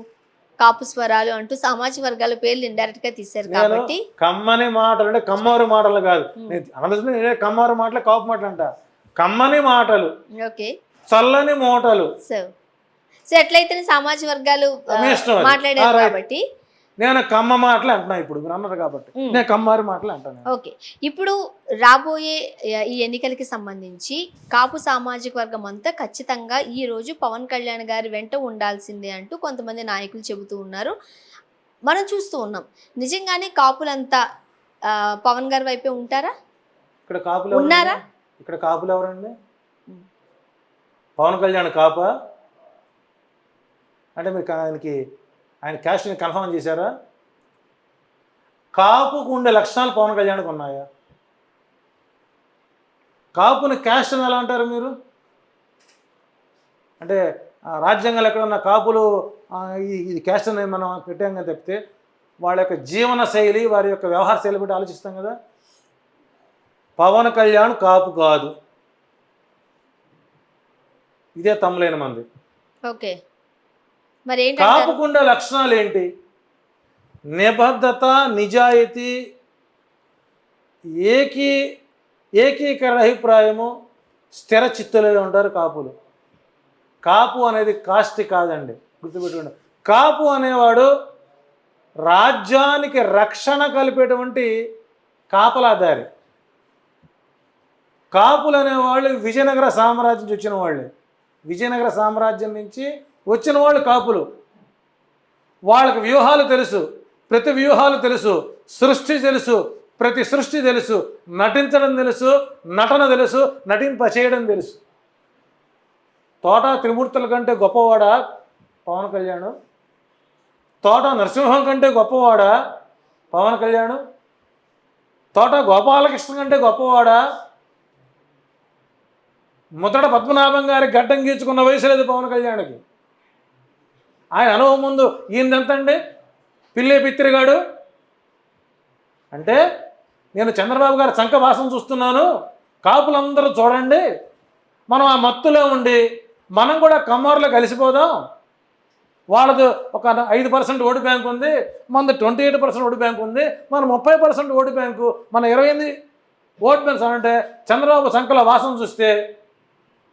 కాపు స్వరాలు అంటూ సామాజిక వర్గాల పేర్లు ఇండైరెక్ట్ గా తీశారు కాబట్టి, కమ్మని మాటలు అంటే కమ్మవారి మాటలు కాదు, నేనే కమ్మవారి మాటలు, కాపు మాటలు అంట. కమ్మని మాటలు, ఓకే, చల్లని మూటలు. సో ఎట్లయితే సామాజిక వర్గాలు మాట్లాడారు కాబట్టి నేను కమ్మ మాటలు అంటున్నా. ఇప్పుడు మీరు అన్నారు కాబట్టి నేను కమ్మవారి మాటలు అంటాను. ఓకే. ఇప్పుడు రాబోయే ఈ ఎన్నికలకి సంబంధించి కాపు సామాజిక వర్గం అంతా ఖచ్చితంగా ఈ రోజు పవన్ కళ్యాణ్ గారి వెంట ఉండాల్సిందే అంటూ కొంతమంది నాయకులు చెబుతూ ఉన్నారు, మనం చూస్తూ ఉన్నాం. నిజంగానే కాపులంతా పవన్ గారి వైపే ఉంటారా? ఇక్కడ కాపులు ఉన్నారా? ఇక్కడ కాపులు ఎవరండి? పవన్ కళ్యాణ్ కాపా అంటే మీరు ఆయన క్యాస్ట్ని కన్ఫర్మ్ చేశారా? కాపుకు ఉండే లక్షణాలు పవన్ కళ్యాణ్కి ఉన్నాయా? కాపుని క్యాస్ట్ అని ఎలా అంటారు మీరు? అంటే రాజ్యాంగాలు ఎక్కడన్నా కాపులు ఇది క్యాస్ట్ అని మనం పెట్టాం కదా తప్పితే వాళ్ళ యొక్క జీవన శైలి, వారి యొక్క వ్యవహార శైలి బట్టి ఆలోచిస్తాం కదా. పవన్ కళ్యాణ్ కాపు కాదు, ఇదే తమ్ములైన మంది. ఓకే, మరి కాపుకుండే లక్షణాలు ఏంటి? నిబద్ధత, నిజాయితీ, ఏకీకరణ అభిప్రాయము, స్థిర చిత్తులే ఉంటారు కాపులు. కాపు అనేది కాస్ట్ కాదండి, గుర్తుపెట్టుకోండి. కాపు అనేవాడు రాజ్యానికి రక్షణ కలిపేటువంటి కాపలాదారి. కాపులు అనేవాళ్ళు విజయనగర సామ్రాజ్యం నుంచి వచ్చిన వాళ్ళే. విజయనగర సామ్రాజ్యం నుంచి వచ్చిన వాళ్ళు కాపులు. వాళ్ళకి వ్యూహాలు తెలుసు, ప్రతి వ్యూహాలు తెలుసు, సృష్టి తెలుసు, ప్రతి సృష్టి తెలుసు, నటించడం తెలుసు, నటన తెలుసు, చేయడం తెలుసు. తోట త్రిమూర్తుల కంటే గొప్పవాడా పవన్ కళ్యాణ్? తోట నరసింహం కంటే గొప్పవాడా పవన్ కళ్యాణ్? తోట గోపాలకృష్ణ కంటే గొప్పవాడా? ముద్దడ పద్మనాభం గారి గడ్డం గీర్చుకున్న వయసు లేదు పవన్ కళ్యాణ్కి. ఆయన అనుభవం ముందు ఈయనెంతండి? పిల్లే పిత్తిరిగాడు. అంటే నేను చంద్రబాబు గారి సంఖ వాసన చూస్తున్నాను, కాపులందరూ చూడండి, మనం ఆ మత్తులో ఉండి మనం కూడా కమ్మోర్లో కలిసిపోదాం. వాళ్ళది ఒక 5% ఓటు బ్యాంక్ ఉంది, మనది 28% ఓటు బ్యాంక్ ఉంది, మన 30% ఓటు బ్యాంకు, మన 28 ఓటు బ్యాంక్స్ అంటే చంద్రబాబు సంఖలో వాసన చూస్తే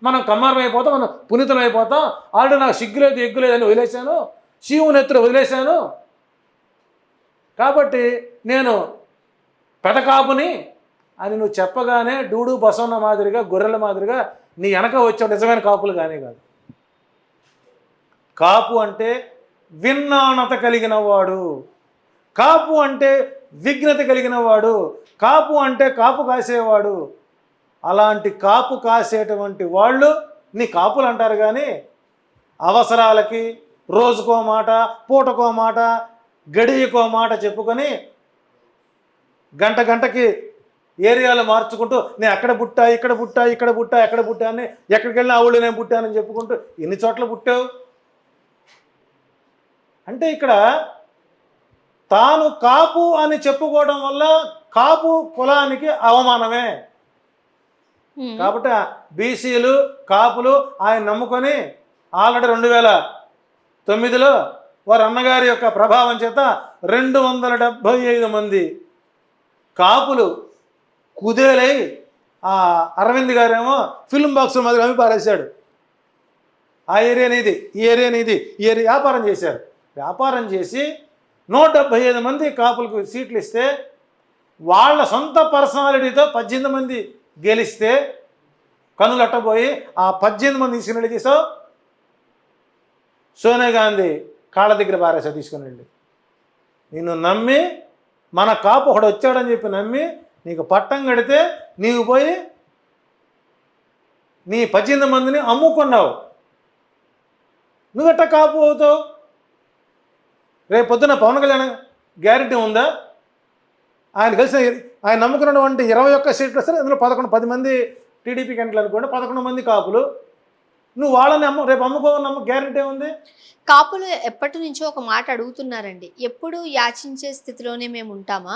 మనం కమ్మారం అయిపోతాం, మనం పునీతం అయిపోతాం. ఆల్రెడీ నాకు సిగ్గులేదు ఎగ్గులేదు అని వదిలేశాను, శివుని ఎత్తులు వదిలేశాను. కాబట్టి నేను పెదకాపుని అని నువ్వు చెప్పగానే డూడు బసవన్న మాదిరిగా, గొర్రెల మాదిరిగా నీ వెనక వచ్చావు. నిజమైన కాపులు కానీ కాదు. కాపు అంటే విజ్ఞానత కలిగిన వాడు, కాపు అంటే విఘ్నత కలిగిన వాడు, కాపు అంటే కాపు కాసేవాడు. అలాంటి కాపు కాసేటువంటి వాళ్ళు నీ కాపులు అంటారు. కానీ అవసరాలకి రోజుకో మాట, పూటకో మాట, గడియకో మాట చెప్పుకొని గంటకి ఏరియాలు మార్చుకుంటూ నేను అక్కడ పుట్టా, ఇక్కడ పుట్టా, ఇక్కడ పుట్టా, ఎక్కడ పుట్టా అని, ఎక్కడికి వెళ్ళినా ఊళ్ళో నేను పుట్టానని చెప్పుకుంటూ ఎన్ని చోట్ల పుట్టావు? అంటే ఇక్కడ తాను కాపు అని చెప్పుకోవడం వల్ల కాపు కులానికి అవమానమే. కాబట్టి బీసీలు, కాపులు ఆయన నమ్ముకొని ఆల్రెడీ 2009లో వారి అన్నగారి యొక్క ప్రభావం చేత 275 మంది కాపులు కుదేలై ఆ అరవింద్ గారేమో ఫిల్మ్ బాక్స్ మాదిరి అవి పారేశాడు. ఆ ఏరియా నీది, ఈ ఏరియా నీది, ఈ ఏరియా వ్యాపారం చేశారు. వ్యాపారం చేసి 175 మంది కాపులకు సీట్లు ఇస్తే వాళ్ళ సొంత పర్సనాలిటీతో 18 మంది గెలిస్తే కనులట్టబోయి ఆ 18 మంది తీసుకుని చేసావు. సోనియా గాంధీ కాళ్ళ దగ్గర పారేసావు తీసుకుని వెళ్ళి. నిన్ను నమ్మి మన కాపు ఒకడు వచ్చాడని చెప్పి నమ్మి నీకు పట్టం కడితే నీవు పోయి నీ 18 మందిని అమ్ముకున్నావు. నువ్వెట్ట కాపు అవుతావు? రేపు పొద్దున్న పవన్ కళ్యాణ్ గ్యారెంటీ ఉందా? ఆయన కలిసి ఆయన నమ్ముకున్నటువంటి 21 సీట్లు వస్తే అందులో 10 మంది టీడీపీ క్యాండిడేట్లు అనుకోండి, 11 మంది కాపులు. నువ్వు వాళ్ళని రేపు అమ్ముకోవాలన్న గ్యారెంటీ ఉంది? కాపులు ఎప్పటి నుంచో ఒక మాట అడుగుతున్నారండి, ఎప్పుడు యాచించే స్థితిలోనే మేము ఉంటామా,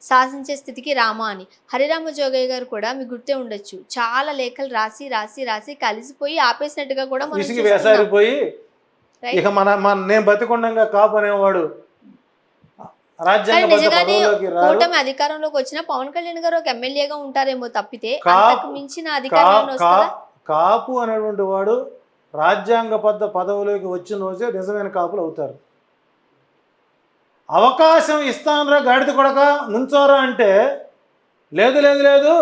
శాసించే స్థితికి రామా అని. హరిరామ జోగయ్య గారు కూడా మీకు గుర్తే ఉండొచ్చు, చాలా లేఖలు రాసి రాసి రాసి కలిసిపోయి ఆపేసినట్టుగా కూడా మనం విసిగి వేసారిపోయి ఇక నేను బతికొండంగా కాపు అనేవాడు కూటమి అధికారంలోకి వచ్చిన పవన్ కళ్యాణ్ గారు ఒక ఎమ్మెల్యేగా ఉంటారేమో తప్పితే అంతకు మించిన అధికారంలో వస్తుందా? కాపు అనేటువంటి వాడు రాజ్యాంగబద్ధ పదవిలోకి వచ్చిన రోజే నిజమైన కాపులు అవుతారు. అవకాశం ఇస్తానరా గాడిద కొడక నుంచోరా అంటే లేదు లేదు లేదు,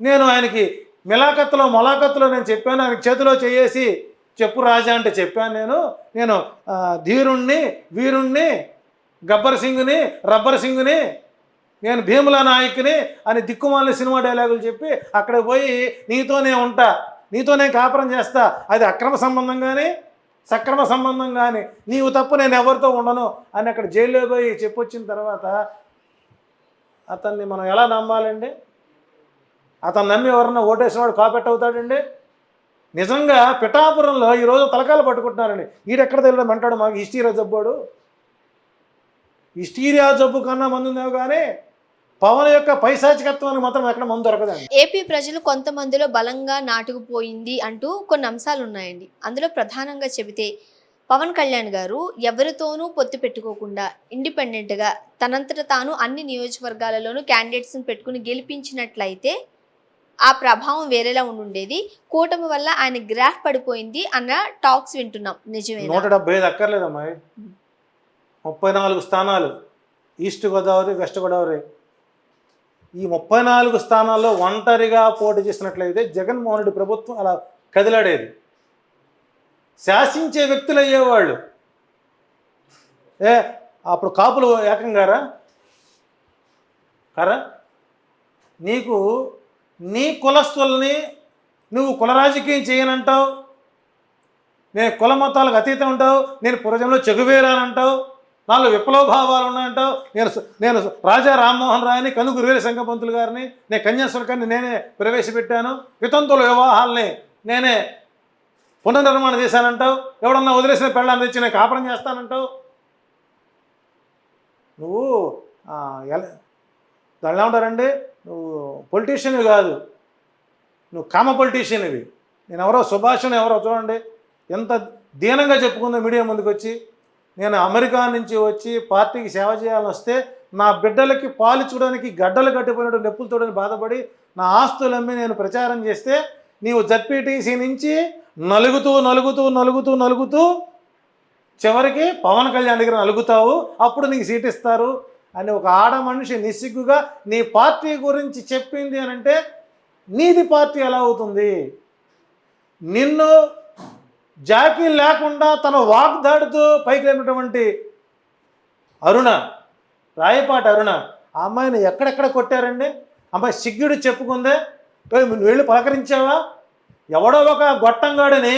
నేను ఆయనకి మొలాఖత్తులో నేను చెప్పాను, ఆయనకి చేతిలో చేసి చెప్పు రాజా అంటే చెప్పాను. నేను ధీరుణ్ణి, వీరుణ్ణి, గబ్బర్ సింగ్ని, రబ్బర్ సింగ్ని, నేను భీముల నాయకుని అని దిక్కుమాలిన సినిమా డైలాగులు చెప్పి అక్కడ పోయి నీతోనే ఉంటా, నీతోనే కాపురం చేస్తా, అది అక్రమ సంబంధం కానీ సక్రమ సంబంధం కానీ, నీవు తప్పు నేను ఎవరితో ఉండను అని అక్కడ జైల్లో పోయి చెప్పొచ్చిన తర్వాత అతన్ని మనం ఎలా నమ్మాలండి? అతను నమ్మి ఎవరన్నా ఓటేసినవాడు కాపెట్ అవుతాడండి? నిజంగా పిఠాపురంలో ఈరోజు తలకాలు పట్టుకుంటున్నారండి. ఈడెక్కడ తెలియడం అంటాడు మాకు హిస్టీరియా జబ్బోడు. హిస్టీరియా జబ్బు కన్నా మందు ఉందేమో కానీ పవన్ యొక్క పైశాచికత్వానికి మాత్రం ఎక్కడ మందు దొరకదండి. ఏపీ ప్రజలు కొంతమందిలో బలంగా నాటుకుపోయింది అంటూ కొన్ని అంశాలు ఉన్నాయండి. అందులో ప్రధానంగా చెబితే పవన్ కళ్యాణ్ గారు ఎవరితోనూ పొత్తు పెట్టుకోకుండా ఇండిపెండెంట్గా తనంతట తాను అన్ని నియోజకవర్గాలలోనూ క్యాండిడేట్స్ని పెట్టుకుని గెలిపించినట్లయితే ఆ ప్రభావం వేరేలా ఉండుండేది. కూటమి వల్ల ఆయన గ్రాఫ్ పడిపోయింది అన్న టాక్స్ వింటున్నాం. నిజమేనా? 175 అక్కర్లేదమ్మా, 34 స్థానాలు ఈస్ట్ గోదావరి, వెస్ట్ గోదావరి. ఈ 34 స్థానాల్లో ఒంటరిగా పోటీ చేసినట్లయితే జగన్మోహన్ రెడ్డి ప్రభుత్వం అలా కదిలాడేది. శాసించే వ్యక్తులు అయ్యేవాళ్ళు. అప్పుడు కాపులు ఏకంగారా కారా? నీకు నీ కులస్తుల్ని నువ్వు కుల రాజకీయం చేయనంటావు, నేను కుల మతాలకు అతీతం ఉంటావు, నేను ప్రజల్లో చెగువేరానంటావు, నాలో విప్లవ భావాలు ఉన్నాయంటావు. నేను రాజా రామ్మోహన్ రాయని, కనుగురు వీర శంకరపంతులు గారిని, నేను కన్యాశుల్కాన్ని నేనే ప్రవేశపెట్టాను, వితంతుల వివాహాలని నేనే పునర్నిర్మాణం చేశానంటావు, ఎవడన్నా వదిలేసిన పెళ్ళాన్ని తెచ్చి నేను కాపురం చేస్తానంటావు. నువ్వు దాన్ని ఏమంటారండి, నువ్వు పొలిటీషియన్ కాదు, నువ్వు కామ పొలిటీషియన్. ఇవి నేను ఎవరో సుభాషను ఎవరో చూడండి ఎంత దీనంగా చెప్పుకుందో మీడియా ముందుకు వచ్చి, నేను అమెరికా నుంచి వచ్చి పార్టీకి సేవ చేయాలని వస్తే నా బిడ్డలకి పాలు చూడడానికి గడ్డలు కట్టిపోయినట్టు నొప్పులతోడని బాధపడి నా ఆస్తులమ్మి నేను ప్రచారం చేస్తే నీవు జడ్పీటీసీ నుంచి నలుగుతూ నలుగుతూ నలుగుతూ నలుగుతూ చివరికి పవన్ కళ్యాణ్ దగ్గర నలుగుతావు, అప్పుడు నీకు సీట్ ఇస్తారు అని ఒక ఆడ మనిషి నిస్సిగ్గుగా నీ పార్టీ గురించి చెప్పింది అని అంటే నీది పార్టీ ఎలా అవుతుంది? నిన్ను జాకీ లేకుండా తన వాగ్దాడుతూ పైకి లేనటువంటి అరుణ, రాయపాటి అరుణ, ఆ అమ్మాయిని ఎక్కడెక్కడ కొట్టారండి? అమ్మాయి సిగ్గుడు చెప్పుకుందే, నువ్వు వెళ్ళి పలకరించావా? ఎవడో ఒక గొట్టంగాడని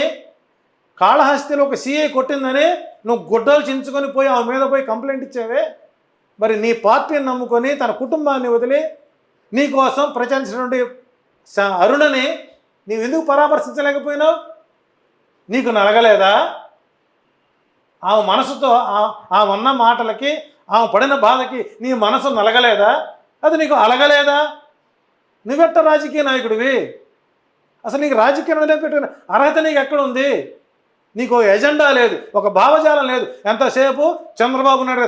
కాళహస్తిలో ఒక సీఐ కొట్టిందని నువ్వు గుడ్డలు చించుకొని పోయి ఆమె మీద పోయి కంప్లైంట్ ఇచ్చావే. మరి నీ పార్టీని నమ్ముకొని తన కుటుంబాన్ని వదిలి నీకోసం ప్రచారించినటువంటి అరుణని నీవు ఎందుకు పరామర్శించలేకపోయినావు? నీకు నలగలేదా? ఆమె మనసుతో ఆమె అన్న మాటలకి, ఆమె పడిన బాధకి నీ మనసు నలగలేదా? అది నీకు అలగలేదా? నువ్వెట్ట రాజకీయ నాయకుడివి? అసలు నీకు రాజకీయం పెట్టిన అర్హత నీకు ఎక్కడ ఉంది? నీకు ఎజెండా లేదు, ఒక భావజాలం లేదు. ఎంతసేపు చంద్రబాబు నాయుడు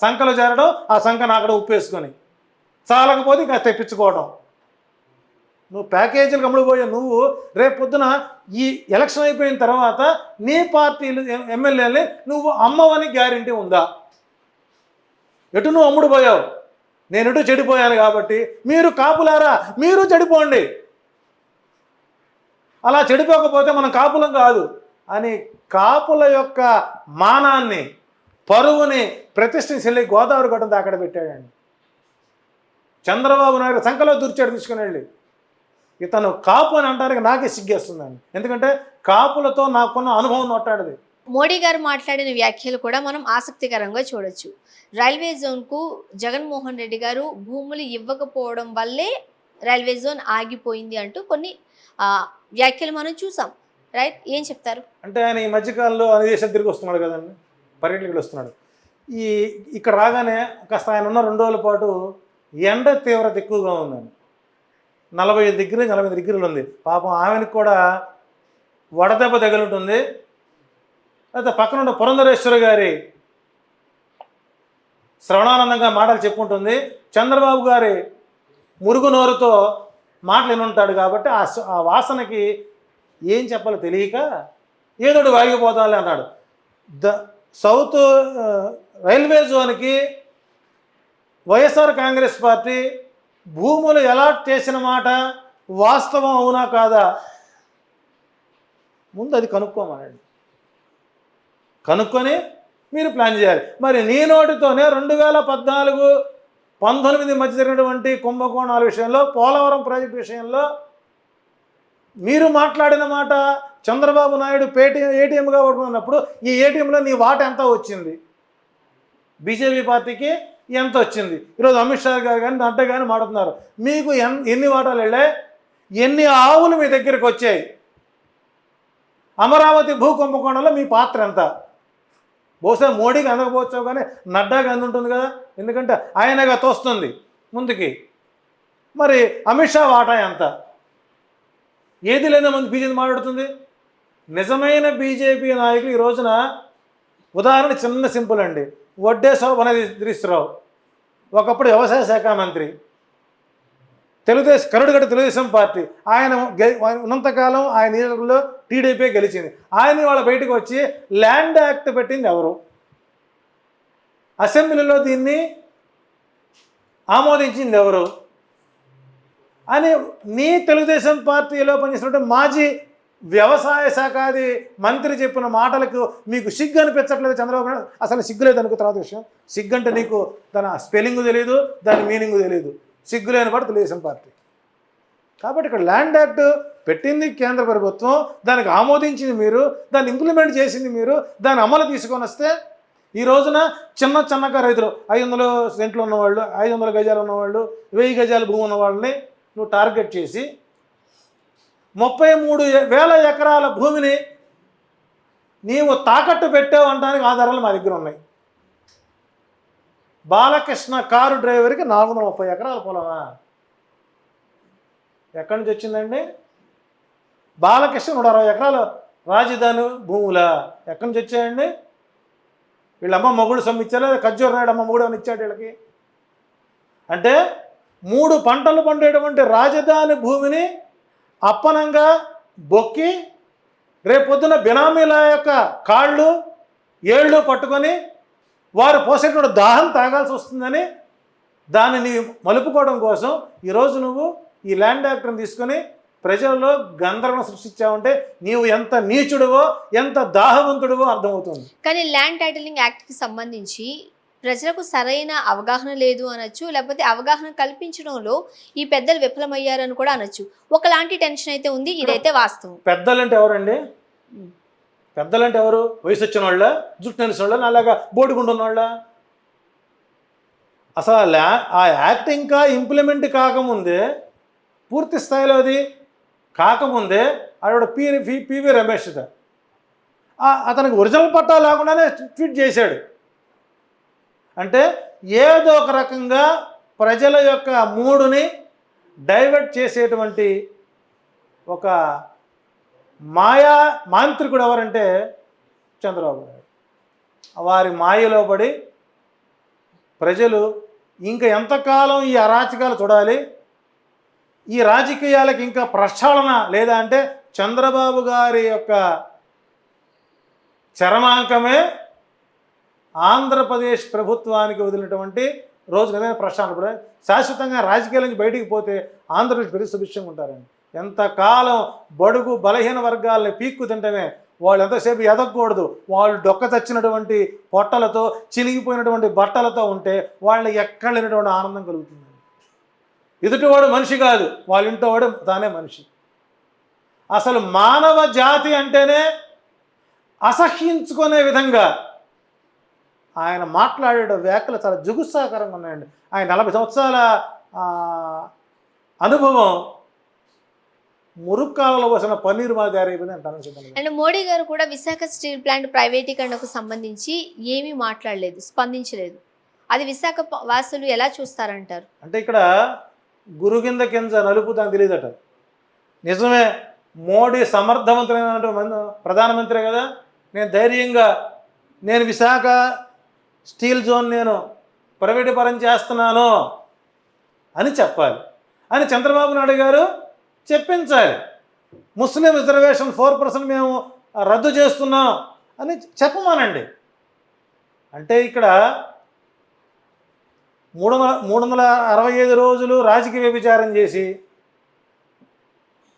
సంకలు చేరడం, ఆ సంకను అక్కడ ఉప్పేసుకొని చాలకపోతే ఇంకా తెప్పించుకోవడం. నువ్వు ప్యాకేజీలకు అమ్ముడుపోయే నువ్వు రేపు పొద్దున ఈ ఎలక్షన్ అయిపోయిన తర్వాత నీ పార్టీలు ఎమ్మెల్యేలని నువ్వు అమ్మవని గ్యారంటీ ఉందా? ఎటు నువ్వు అమ్ముడుపోయావు, నేను ఎటు చెడిపోయాను కాబట్టి మీరు కాపులారా మీరు చెడిపోండి, అలా చెడిపోకపోతే మనం కాపులం కాదు అని కాపుల యొక్క మానాన్ని, పరువుని ప్రతిష్ఠించి గోదావరి గడ్డం దాకా పెట్టాడండి. చంద్రబాబు నాయుడు సంకలో దుర్చాడు తీసుకుని వెళ్ళి. ఇతను కాపు అని అంటానికి నాకే సిగ్గేస్తుందండి, ఎందుకంటే కాపులతో నాకున్న అనుభవం నొట్టాడిది. మోడీ గారు మాట్లాడిన వ్యాఖ్యలు కూడా మనం ఆసక్తికరంగా చూడొచ్చు. రైల్వే జోన్కు జగన్మోహన్ రెడ్డి గారు భూములు ఇవ్వకపోవడం వల్లే రైల్వే జోన్ ఆగిపోయింది అంటూ కొన్ని వ్యాఖ్యలు మనం చూసాం. రైట్, ఏం చెప్తారు? అంటే ఆయన ఈ మధ్యకాలంలో అన్ని దేశాలు తిరిగి వస్తున్నాడు కదండి, పర్యటనకి వస్తున్నాడు. ఇక్కడ రాగానే కాస్త ఆయన ఉన్న 2 రోజుల పాటు ఎండ తీవ్రత ఎక్కువగా ఉందండి. 45 డిగ్రీ 48 డిగ్రీలు ఉంది. పాపం ఆమెకు కూడా వడదెబ్బ తగులుంటుంది. అయితే పక్కన ఉన్న పురంధరేశ్వరి గారి శ్రవణానందంగా మాటలు చెప్పుకుంటుంది. చంద్రబాబు గారి మురుగు నోరుతో మాటలు వినుంటాడు కాబట్టి ఆ వాసనకి ఏం చెప్పాలో తెలియక ఏదోటి వాగిపోతాలి అన్నాడు. సౌత్ రైల్వే జోన్కి వైఎస్ఆర్ కాంగ్రెస్ పార్టీ భూములు అలాట్ చేసిన మాట వాస్తవం అవునా కాదా ముందు అది కనుక్కోమనండి. కనుక్కొని మీరు ప్లాన్ చేయాలి. మరి నీ నోటితోనే 2014-19 మధ్య జరిగినటువంటి కుంభకోణాల విషయంలో, పోలవరం ప్రాజెక్టు విషయంలో మీరు మాట్లాడిన మాట చంద్రబాబు నాయుడు ఏటీఎంగా పడుకున్నప్పుడు ఈ ఏటీఎంలో నీ వాట ఎంత వచ్చింది, బీజేపీ పార్టీకి ఎంత వచ్చింది? ఈరోజు అమిత్ షా గారు కానీ నడ్డా కానీ మాట్లాడుతున్నారు. మీకు ఎన్ని వాటాలు వెళ్ళాయి, ఎన్ని ఆవులు మీ దగ్గరికి వచ్చాయి, అమరావతి భూ కుంభకోణంలో మీ పాత్ర ఎంత? బహుశా మోడీకి అందకపోవచ్చు కానీ నడ్డాకి అందుంటుంది కదా, ఎందుకంటే ఆయనగా తోస్తుంది ముందుకి. మరి అమిత్ షా వాటా ఎంత? ఏది లేదా ముందు బీజేపీ మాట్లాడుతుంది. నిజమైన బీజేపీ నాయకులు ఈ రోజున ఉదాహరణ చిన్న సింపుల్ అండి. వడ్డే శోభన గిరీశ్వరరావు ఒకప్పుడు వ్యవసాయ శాఖ మంత్రి, కరుడుగట్ట తెలుగుదేశం పార్టీ. ఆయన ఉన్నంతకాలం ఆయన నియోజకవర్గంలో టీడీపీ గెలిచింది. ఆయన వాళ్ళ బయటకు వచ్చి ల్యాండ్ యాక్ట్ పెట్టింది ఎవరు? అసెంబ్లీలో దీన్ని ఆమోదించింది ఎవరు అని నీ తెలుగుదేశం పార్టీలో పనిచేసినటువంటి మాజీ వ్యవసాయ శాఖాది మంత్రి చెప్పిన మాటలకు మీకు సిగ్గు అనిపించట్లేదు చంద్రబాబు నాయుడు? అసలు సిగ్గు లేదు అనుకో. తర్వాత విషయం, సిగ్గు అంటే నీకు దాని స్పెల్లింగ్ తెలియదు, దాని మీనింగ్ తెలియదు. సిగ్గు లేని కూడా తెలుగుదేశం పార్టీ. కాబట్టి ఇక్కడ ల్యాండ్ యాక్ట్ పెట్టింది కేంద్ర ప్రభుత్వం, దానికి ఆమోదించింది మీరు, దాన్ని ఇంప్లిమెంట్ చేసింది మీరు, దాన్ని అమలు తీసుకొని వస్తే ఈ రోజున చిన్నగా రైతులు 500 సెంట్లు ఉన్నవాళ్ళు, 500 గజాలు ఉన్నవాళ్ళు, 1000 గజాల భూమి ఉన్న వాళ్ళని నువ్వు టార్గెట్ చేసి 33,000 ఎకరాల భూమిని నీవు తాకట్టు పెట్టావు అనడానికి ఆధారాలు మా దగ్గర ఉన్నాయి. బాలకృష్ణ కారు డ్రైవర్కి 430 ఎకరాల పొలమా? ఎక్కడి నుంచి వచ్చిందండి? బాలకృష్ణ 160 ఎకరాలు రాజధాని భూముల ఎక్కడి నుంచి వచ్చాయండి? వీళ్ళమ్మ మొగుడు సొమ్మిచ్చారు, ఖర్జూర నాయుడు అమ్మ మొగుడు అని ఇచ్చాడు వీళ్ళకి. అంటే 3 పంటలు పండేటువంటి రాజధాని భూమిని అప్పనంగా బొక్కి రేపొద్దున బినామీల యొక్క కాళ్ళు ఏళ్ళు పట్టుకొని వారు పోసేటువంటి దాహం తాగాల్సి వస్తుందని దానిని మలుపుకోవడం కోసం ఈరోజు నువ్వు ఈ ల్యాండ్ యాక్ట్ని తీసుకొని ప్రజల్లో గందరగోళం సృష్టించావంటే నీవు ఎంత నీచుడువో, ఎంత దాహవంతుడివో అర్థమవుతుంది. కానీ ల్యాండ్ టైటిలింగ్ యాక్ట్కి సంబంధించి ప్రజలకు సరైన అవగాహన లేదు అనొచ్చు, లేకపోతే అవగాహన కల్పించడంలో ఈ పెద్దలు విఫలమయ్యారని కూడా అనొచ్చు. ఒకలాంటి టెన్షన్ అయితే ఉంది, ఇదైతే వాస్తవం. పెద్దలంటే ఎవరండి? పెద్దలంటే ఎవరు? వయసు వచ్చిన వాళ్ళ, జుట్టు నెలిసిన వాళ్ళ, అలాగా బోడిగుండు ఉన్నవాళ్ళ? అసలు ఆ యాక్ట్ ఇంకా ఇంప్లిమెంట్ కాకముందే, పూర్తి స్థాయిలో అది కాకముందే ఆవిడ పివి రమేష్ అతనికి ఒరిజినల్ పట్టా లేకుండానే ట్వీట్ చేశాడు. అంటే ఏదో ఒక రకంగా ప్రజల యొక్క మూడుని డైవర్ట్ చేసేటువంటి ఒక మాంత్రికుడు ఎవరంటే చంద్రబాబు నాయుడు. వారి మాయలో పడి ప్రజలు ఇంకా ఎంతకాలం ఈ అరాచకాలు చూడాలి, ఈ రాజకీయాలకు ఇంకా ప్రక్షాళన లేదా అంటే చంద్రబాబు గారి యొక్క చరమాంకమే ఆంధ్రప్రదేశ్ ప్రభుత్వానికి వదిలినటువంటి రోజుకు ఏదైనా ప్రశ్న శాశ్వతంగా రాజకీయాల నుంచి బయటికి పోతే ఆంధ్రప్రదేశ్ ప్రతి సుభిక్షంగా ఉంటారండి. ఎంతకాలం బడుగు బలహీన వర్గాలని పీక్కు తింటమే, వాళ్ళు ఎంతసేపు ఎదగకూడదు, వాళ్ళు డొక్క చచ్చినటువంటి పొట్టలతో చినిగిపోయినటువంటి బట్టలతో ఉంటే వాళ్ళకి ఎక్కడ లేనటువంటి ఆనందం కలుగుతుంది. ఎదుటివాడు మనిషి కాదు, వాళ్ళ ఇంట్లో వాడు తానే మనిషి. అసలు మానవ జాతి అంటేనే అసహ్యించుకునే విధంగా ఆయన మాట్లాడే వ్యాఖ్యలు చాలా జుగుత్సాకరంగా ఉన్నాయండి. ఆయన 40 సంవత్సరాల అనుభవం మురుక్కాలలో పోసిన పన్నీరు మాదిరి అయిపోయింది అంటాను. అండ్ మోడీ గారు కూడా విశాఖ స్టీల్ ప్లాంట్ ప్రైవేటీకరణకు సంబంధించి ఏమీ మాట్లాడలేదు, స్పందించలేదు. అది విశాఖ వాసులు ఎలా చూస్తారంటారు? అంటే ఇక్కడ గురు కింద నలుపు దానికి తెలియదట. నిజమే, మోడీ సమర్థవంతమైన ప్రధానమంత్రి కదా, నేను ధైర్యంగా నేను విశాఖ స్టీల్ జోన్ నేను ప్రైవేటు పరం చేస్తున్నాను అని చెప్పాలి అని చంద్రబాబు నాయుడు గారు చెప్పించాలి. ముస్లిం రిజర్వేషన్ 4% మేము రద్దు చేస్తున్నాం అని చెప్పమానండి. అంటే ఇక్కడ 365 రోజులు రాజకీయ వ్యభిచారం చేసి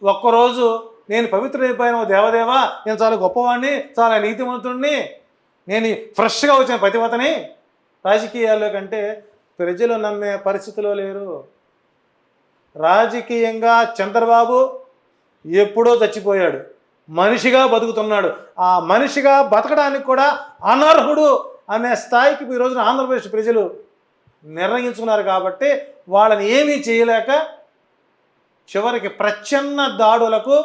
ఒక్కరోజు నేను పవిత్రుడైపోయిన దేవదేవా, నేను చాలా గొప్పవాడిని, చాలా నీతిమంతుడిని, నేను ఫ్రెష్గా వచ్చిన పతివతని రాజకీయాల్లో కంటే ప్రజలు నమ్మే పరిస్థితిలో లేరు. రాజకీయంగా చంద్రబాబు ఎప్పుడో చచ్చిపోయాడు, మనిషిగా బతుకుతున్నాడు. ఆ మనిషిగా బతకడానికి కూడా అనర్హుడు అనే స్థాయికి ఈ రోజున ఆంధ్రప్రదేశ్ ప్రజలు నిర్ణయించుకున్నారు. కాబట్టి వాళ్ళని ఏమీ చేయలేక చివరికి ప్రచ్ఛన్న దాడులకు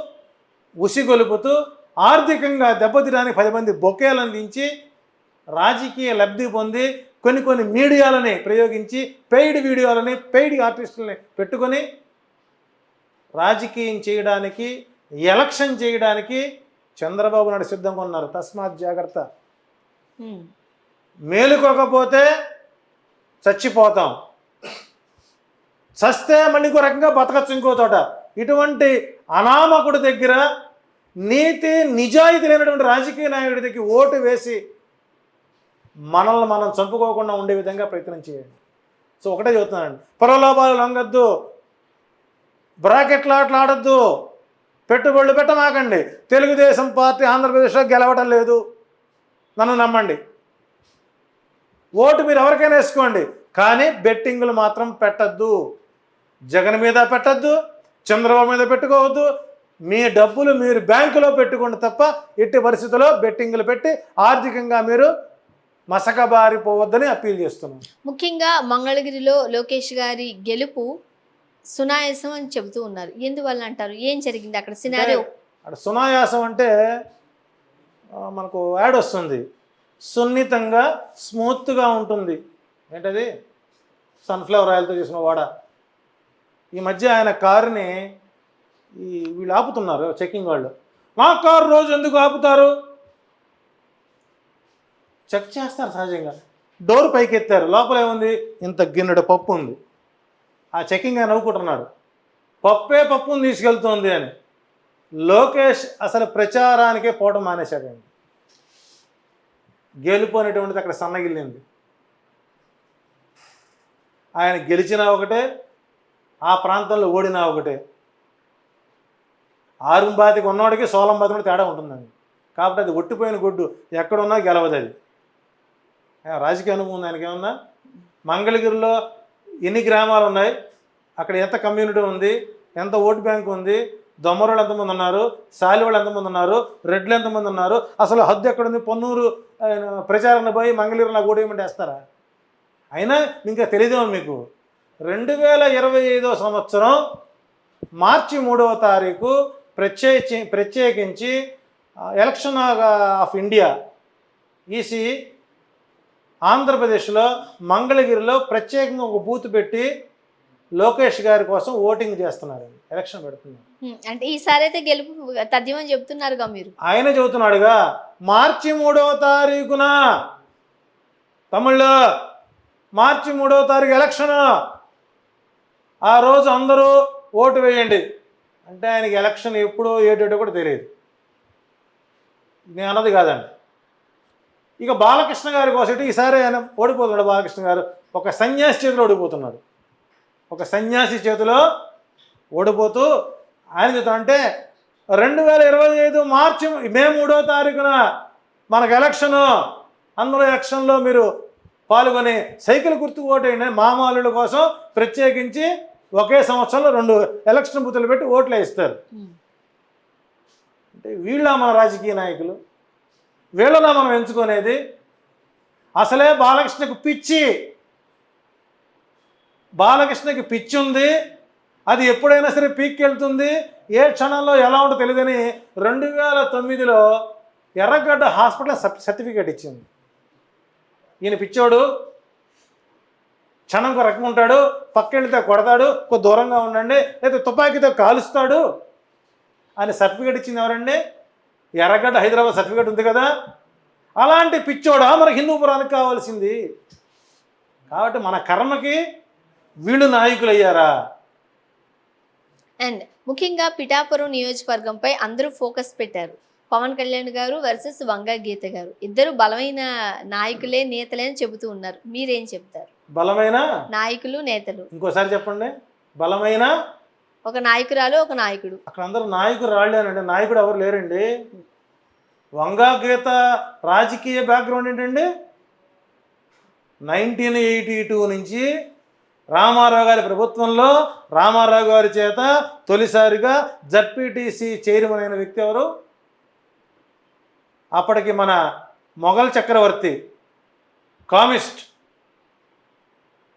ఉసిగొలుపుతూ ఆర్థికంగా దెబ్బతినడానికి 10 మంది బొకేలను దించి రాజకీయ లబ్ధి పొంది కొన్ని మీడియాలని ప్రయోగించి పెయిడ్ వీడియోలని పెయిడ్ ఆర్టిస్టులని పెట్టుకొని రాజకీయం చేయడానికి, ఎలక్షన్ చేయడానికి చంద్రబాబు నాయుడు సిద్ధంగా ఉన్నారు. తస్మాత్ జాగ్రత్త. మేలుకోకపోతే చచ్చిపోతాం, చస్తే మళ్ళీ ఇంకో రకంగా బతకచ్చు ఇంకో చోట. ఇటువంటి అనామకుడి దగ్గర, నీతి నిజాయితీ లేనటువంటి రాజకీయ నాయకుడి దగ్గర ఓటు వేసి మనల్ని మనం చంపుకోకుండా ఉండే విధంగా ప్రయత్నం చేయండి. సో ఒకటే చెబుతున్నానండి, ప్రలోభాలు లొంగద్దు, బ్రాకెట్లు ఆడద్దు, పెట్టుబడులు పెట్టమాకండి. తెలుగుదేశం పార్టీ ఆంధ్రప్రదేశ్లో గెలవడం లేదు, నన్ను నమ్మండి. ఓటు మీరు ఎవరికైనా వేసుకోండి, కానీ బెట్టింగులు మాత్రం పెట్టద్దు. జగన్ మీద పెట్టద్దు, చంద్రబాబు మీద పెట్టుకోవద్దు. మీ డబ్బులు మీరు బ్యాంకులో పెట్టుకోండి తప్ప ఎట్టి పరిస్థితుల్లో బెట్టింగులు పెట్టి ఆర్థికంగా మీరు మసకబారిపోవద్దని అప్పీల్ చేస్తున్నాను. ముఖ్యంగా మంగళగిరిలో లోకేష్ గారి గెలుపు సునాయాసం అని చెబుతూ ఉన్నారు. ఎందువల్ల అంటారు? ఏం జరిగింది అక్కడ సినారియో? అక్కడ సునాయాసం అంటే మనకు యాడ్ వస్తుంది, సున్నితంగా స్మూత్గా ఉంటుంది. ఏంటది? సన్ఫ్లవర్ ఆయిల్తో చేసిన వాడ. ఈ మధ్య ఆయన కారుని వీళ్ళు ఆపుతున్నారు, చెకింగ్ వాళ్ళు. నా కారు రోజు ఎందుకు ఆపుతారు? చెక్ చేస్తారు సహజంగా. డోర్ పైకి ఎత్తారు, లోపల ఏముంది? ఇంత గిన్నెడు పప్పు ఉంది. ఆ చెకింగ్ ఆయన నవ్వుకుంటున్నాడు, పప్పుని తీసుకెళ్తుంది అని. లోకేష్ అసలు ప్రచారానికే పోవడం మానేశాడండి. గెలుపు అనేటువంటిది అక్కడ సన్నగిల్లింది. ఆయన గెలిచినా ఒకటే, ఆ ప్రాంతంలో ఓడినా ఒకటే. ఆరుంబాతికి ఉన్నవాడికి సోలంబాతి కూడా తేడా ఉంటుందండి. కాబట్టి అది ఒట్టిపోయిన గుడ్డు, ఎక్కడున్నా గెలవదు. అది రాజకీయ అనుభవం ఉంది ఆయనకి. ఏమన్నా మంగళగిరిలో ఎన్ని గ్రామాలు ఉన్నాయి, అక్కడ ఎంత కమ్యూనిటీ ఉంది, ఎంత ఓటు బ్యాంక్ ఉంది, దొమ్మరోళ్ళు ఎంతమంది ఉన్నారు, సాలివాళ్ళు ఎంతమంది ఉన్నారు, రెడ్లు ఎంతమంది ఉన్నారు, అసలు హద్దు ఎక్కడుంది? పొన్నూరు ప్రచారాన్ని పోయి మంగళగిరి నాకు ఓటేయమంటే వేస్తారా? అయినా ఇంకా తెలియదేమో మీకు, 2025 సంవత్సరం మార్చి 3వ తారీఖు ప్రత్యేకించి ఎలక్షన్ ఆఫ్ ఇండియా ఈసీ ఆంధ్రప్రదేశ్లో మంగళగిరిలో ప్రత్యేకంగా ఒక బూత్ పెట్టి లోకేష్ గారి కోసం ఓటింగ్ చేస్తున్నారు, ఎలక్షన్ పెడుతున్నారు. అంటే ఈసారి అయితే గెలుపు తథ్యమని చెప్తున్నారుగా మీరు. ఆయన చెబుతున్నాడుగా, మార్చి 3వ తారీఖున తమిళ్లో మార్చి 3వ తారీఖు ఎలక్షన్, ఆ రోజు అందరూ ఓటు వేయండి అంటే ఆయనకి ఎలక్షన్ ఎప్పుడో ఏటో కూడా తెలియదు. నేను అన్నది కాదండి. ఇక బాలకృష్ణ గారి కోసం ఈసారి ఆయన ఓడిపోతున్నాడు. బాలకృష్ణ గారు ఒక సన్యాసి చేతిలో ఓడిపోతున్నాడు. ఒక సన్యాసి చేతిలో ఓడిపోతూ ఆయన చెప్తా అంటే 2025 మార్చి మే 3వ తారీఖున మనకు ఎలక్షను, అందరూ ఎలక్షన్లో మీరు పాల్గొని సైకిల్ గుర్తు ఓటేయండి. మామూలుల కోసం ప్రత్యేకించి ఒకే సంవత్సరంలో 2 ఎలక్షన్ బూతులు పెట్టి ఓట్లు వేస్తారు. అంటే వీళ్ళ మన రాజకీయ నాయకులు, వీళ్ళలా మనం ఎంచుకునేది. అసలే బాలకృష్ణకు పిచ్చి ఉంది, అది ఎప్పుడైనా సరే పీక్కి వెళ్తుంది, ఏ క్షణంలో ఎలా ఉంటుందో తెలియదని 2009లో ఎర్రగడ్డ హాస్పిటల్ సర్టిఫికేట్ ఇచ్చింది. ఈయన పిచ్చోడు, క్షణంకు రకం ఉంటాడు, పక్కెళ్తే కొడతాడు, కొద్ది దూరంగా ఉండండి, లేదా తుపాకీతో కాలుస్తాడు అని సర్టిఫికేట్ ఇచ్చింది ఎవరండి? ఎర్రగడ్డ హైదరాబాద్ సర్టిఫికేట్ ఉంది కదా. అలాంటి పిచ్చోడా మనకి హిందూపురానికి కావాల్సింది? కాబట్టి మన కర్మకి వీళ్ళు నాయకులు అయ్యారా? అండ్ ముఖ్యంగా పిఠాపురం నియోజకవర్గంపై అందరూ ఫోకస్ పెట్టారు. పవన్ కళ్యాణ్ గారు వర్సెస్ వంగా గీత గారు, ఇద్దరు బలమైన నాయకులే, నేతలే అని చెబుతూ ఉన్నారు. మీరేం చెప్తారు? బలమైన నాయకులు, నేతలు. ఇంకోసారి చెప్పండి. బలమైన ఒక నాయకురాలు, ఒక నాయకుడు. అక్కడ అందరూ నాయకుడు రాళ్ళేనండి, నాయకుడు ఎవరు లేరండి. వంగా గీత రాజకీయ బ్యాక్గ్రౌండ్ ఏంటండి? 1982 నుంచి రామారావు గారి ప్రభుత్వంలో రామారావు గారి చేత తొలిసారిగా జడ్పీటీసీ చైర్మన్ అయిన వ్యక్తి ఎవరు? అప్పటికి మన మొఘల్ చక్రవర్తి, కామిస్ట్,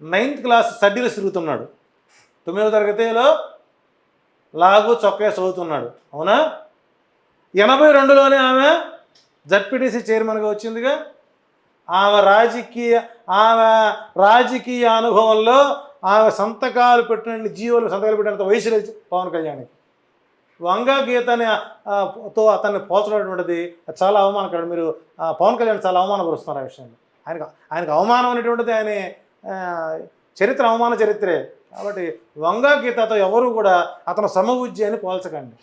9th క్లాస్ సడ్డీలు తిరుగుతున్నాడు, 9వ తరగతిలో లాగు చొక్కా చదువుతున్నాడు. అవునా? 82లోనే ఆమె జడ్పీటీసీ చైర్మన్గా వచ్చిందిగా. ఆమె రాజకీయ అనుభవంలో ఆమె సంతకాలు పెట్టిన జీవోలు సంతకాలు పెట్టినంత వయసు లేదు పవన్ కళ్యాణ్కి. వంగా గీతని తో అతన్ని పోల్చడం చాలా అవమానకరం. మీరు పవన్ కళ్యాణ్ చాలా అవమానపరుస్తున్నారు ఆ విషయంలో. ఆయనకు అవమానం అనేటువంటిది ఆయన చరిత్ర అవమాన చరిత్రే. కాబట్టి వంగా గీతతో ఎవరు కూడా అతను సమబుజ్జి అని పోల్చకండి.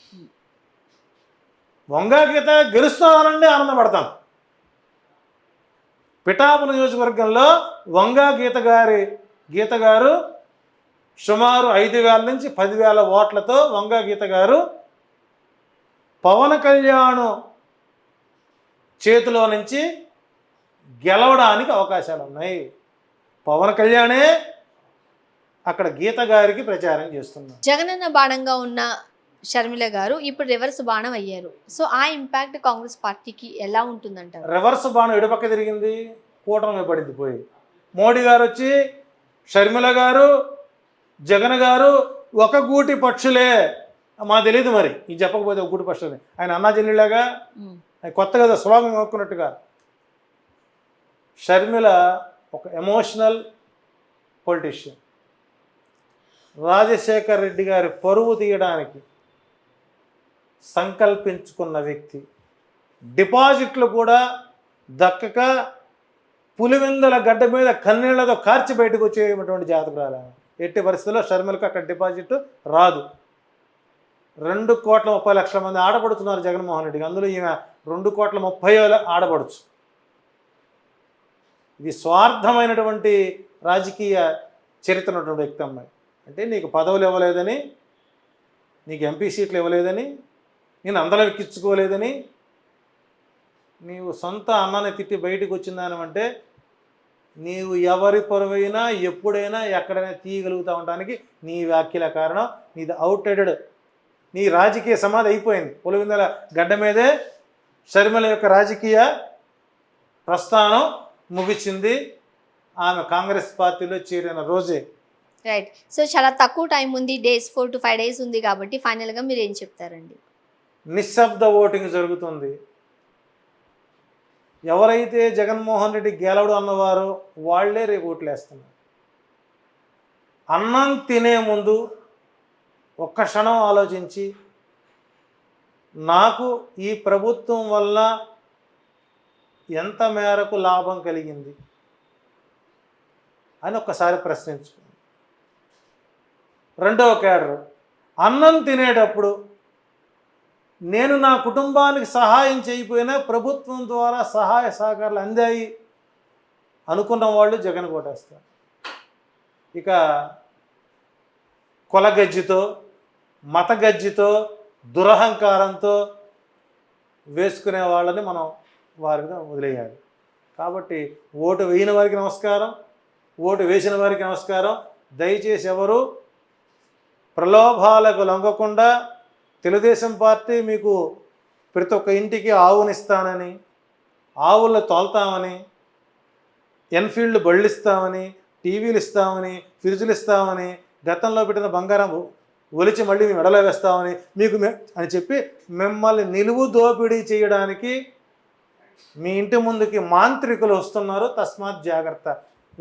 వంగా గీత గెలుస్తున్నానండి ఆనందపడతాను. పిఠాపురం నియోజకవర్గంలో వంగా గీత గారు సుమారు 5,000 నుంచి 10,000 ఓట్లతో వంగా గీత గారు పవన్ కళ్యాణ్ చేతిలో నుంచి గెలవడానికి అవకాశాలు ఉన్నాయి. పవన్ కళ్యాణే అక్కడ గీత గారికి ప్రచారం చేస్తున్నారు. జగనన్న బాణంగా ఉన్న షర్మిల గారు ఇప్పుడు రివర్స్ బాణం అయ్యారు. సో ఆ ఇంపాక్ట్ కాంగ్రెస్ పార్టీకి ఎలా ఉంటుందంటారు? రివర్స్ బాణం ఎడుపక్క తిరిగింది, కూటమి పడింది పోయి. మోడీ గారు వచ్చి షర్మిల గారు జగన్ గారు ఒక గూటి పక్షులే. మా తెలియదు మరి ఇది చెప్పకపోతే ఒక గూటి పక్షులే. ఆయన అన్నా చెల్లిలాగా కొత్తగా స్లోగన్ కొనుక్కున్నట్టుగా. షర్మిల ఒక ఎమోషనల్ పొలిటీషియన్. రాజశేఖర్ రెడ్డి గారి పరువు తీయడానికి సంకల్పించుకున్న వ్యక్తి. డిపాజిట్లు కూడా దక్కక పులివెందుల గడ్డ మీద కన్నీళ్లతో కార్చి బయటకు వచ్చేటువంటి జాతకురాలు. ఎట్టి పరిస్థితుల్లో షర్మిలకు అక్కడ డిపాజిట్ రాదు. 2,30,00,000 మంది ఆడపడుతున్నారు జగన్మోహన్ రెడ్డికి. అందులో ఈమె 2,30,00,000 ఆడపడుచు. ఇది స్వార్థమైనటువంటి రాజకీయ చరిత్ర ఉన్నటువంటి వ్యక్తి అమ్మాయి. అంటే నీకు పదవులు ఇవ్వలేదని, నీకు ఎంపీ సీట్లు ఇవ్వలేదని, నేను అందరం ఎక్కించుకోలేదని, నీవు సొంత అన్నని తిట్టి బయటకు వచ్చిందానంటే నీవు ఎవరి పొరవైనా ఎప్పుడైనా ఎక్కడైనా తీయగలుగుతూ ఉండడానికి నీ వ్యాఖ్యల కారణం. నీది అవుట్డేటెడ్. నీ రాజకీయ సమాధి అయిపోయింది. పులివెందుల గడ్డ మీదే షర్మిల యొక్క రాజకీయ ప్రస్థానం ముగిసింది ఆమె కాంగ్రెస్ పార్టీలో చేరిన రోజే. రైట్. సో చాలా తక్కువ టైం ఉంది, 4 to 5 days ఉంది కాబట్టి ఫైనల్గా మీరు ఏం చెప్తారండి? నిశ్శబ్ద ఓటింగ్ జరుగుతుంది. ఎవరైతే జగన్మోహన్ రెడ్డి గెలవడు అన్నవారో వాళ్లే రేపు ఓట్లేస్తున్నారు. అన్నం తినే ముందు ఒక్క క్షణం ఆలోచించి నాకు ఈ ప్రభుత్వం వల్ల ఎంత మేరకు లాభం కలిగింది అని ఒక్కసారి ప్రశ్నించుకోండి. రెండవ క్యాడర్, అన్నం తినేటప్పుడు నేను నా కుటుంబానికి సహాయం చేయకపోయినా ప్రభుత్వం ద్వారా సహాయ సహకారాలు అందాయి అనుకున్న వాళ్ళు జగన్ కొట్టేస్తారు. ఇక కొలగజ్జితో, మతగజ్జితో, దురహంకారంతో వేసుకునే వాళ్ళని మనం వారిని వదిలేయాలి. కాబట్టి ఓటు వేయని వారికి నమస్కారం, ఓటు వేసిన వారికి నమస్కారం. దయచేసి ఎవరు ప్రలోభాలకు లొంగకుండా, తెలుగుదేశం పార్టీ మీకు ప్రతి ఒక్క ఇంటికి ఆవునిస్తానని, ఆవుల్లో తోలుతామని, ఎన్ఫీల్డ్ బళ్ళు ఇస్తామని, టీవీలు ఇస్తామని, ఫ్రిడ్జ్లు ఇస్తామని, గతంలో పెట్టిన బంగారం ఒలిచి మళ్ళీ మేము మెడలో వేస్తామని మీకు అని చెప్పి మిమ్మల్ని నిలువు దోపిడీ చేయడానికి మీ ఇంటి ముందుకి మాంత్రికులు వస్తున్నారు. తస్మాత్ జాగ్రత్త.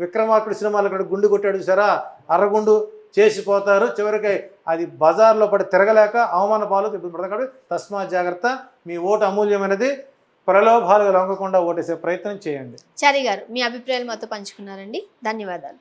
విక్రమార్కుడు సినిమాలో కూడా గుండు కొట్టాడు చూసారా, అరగుండు చేసిపోతారు. చివరికి అది బజార్లో పడి తిరగలేక అవమాన పాలు పడతాడు. తస్మాత్ జాగ్రత్త. మీ ఓటు అమూల్యమైనది. ప్రలోభాలు లొంగకుండా ఓటేసే ప్రయత్నం చేయండి. చారి గారు మీ అభిప్రాయాలు మాతో పంచుకున్నారండి. ధన్యవాదాలు.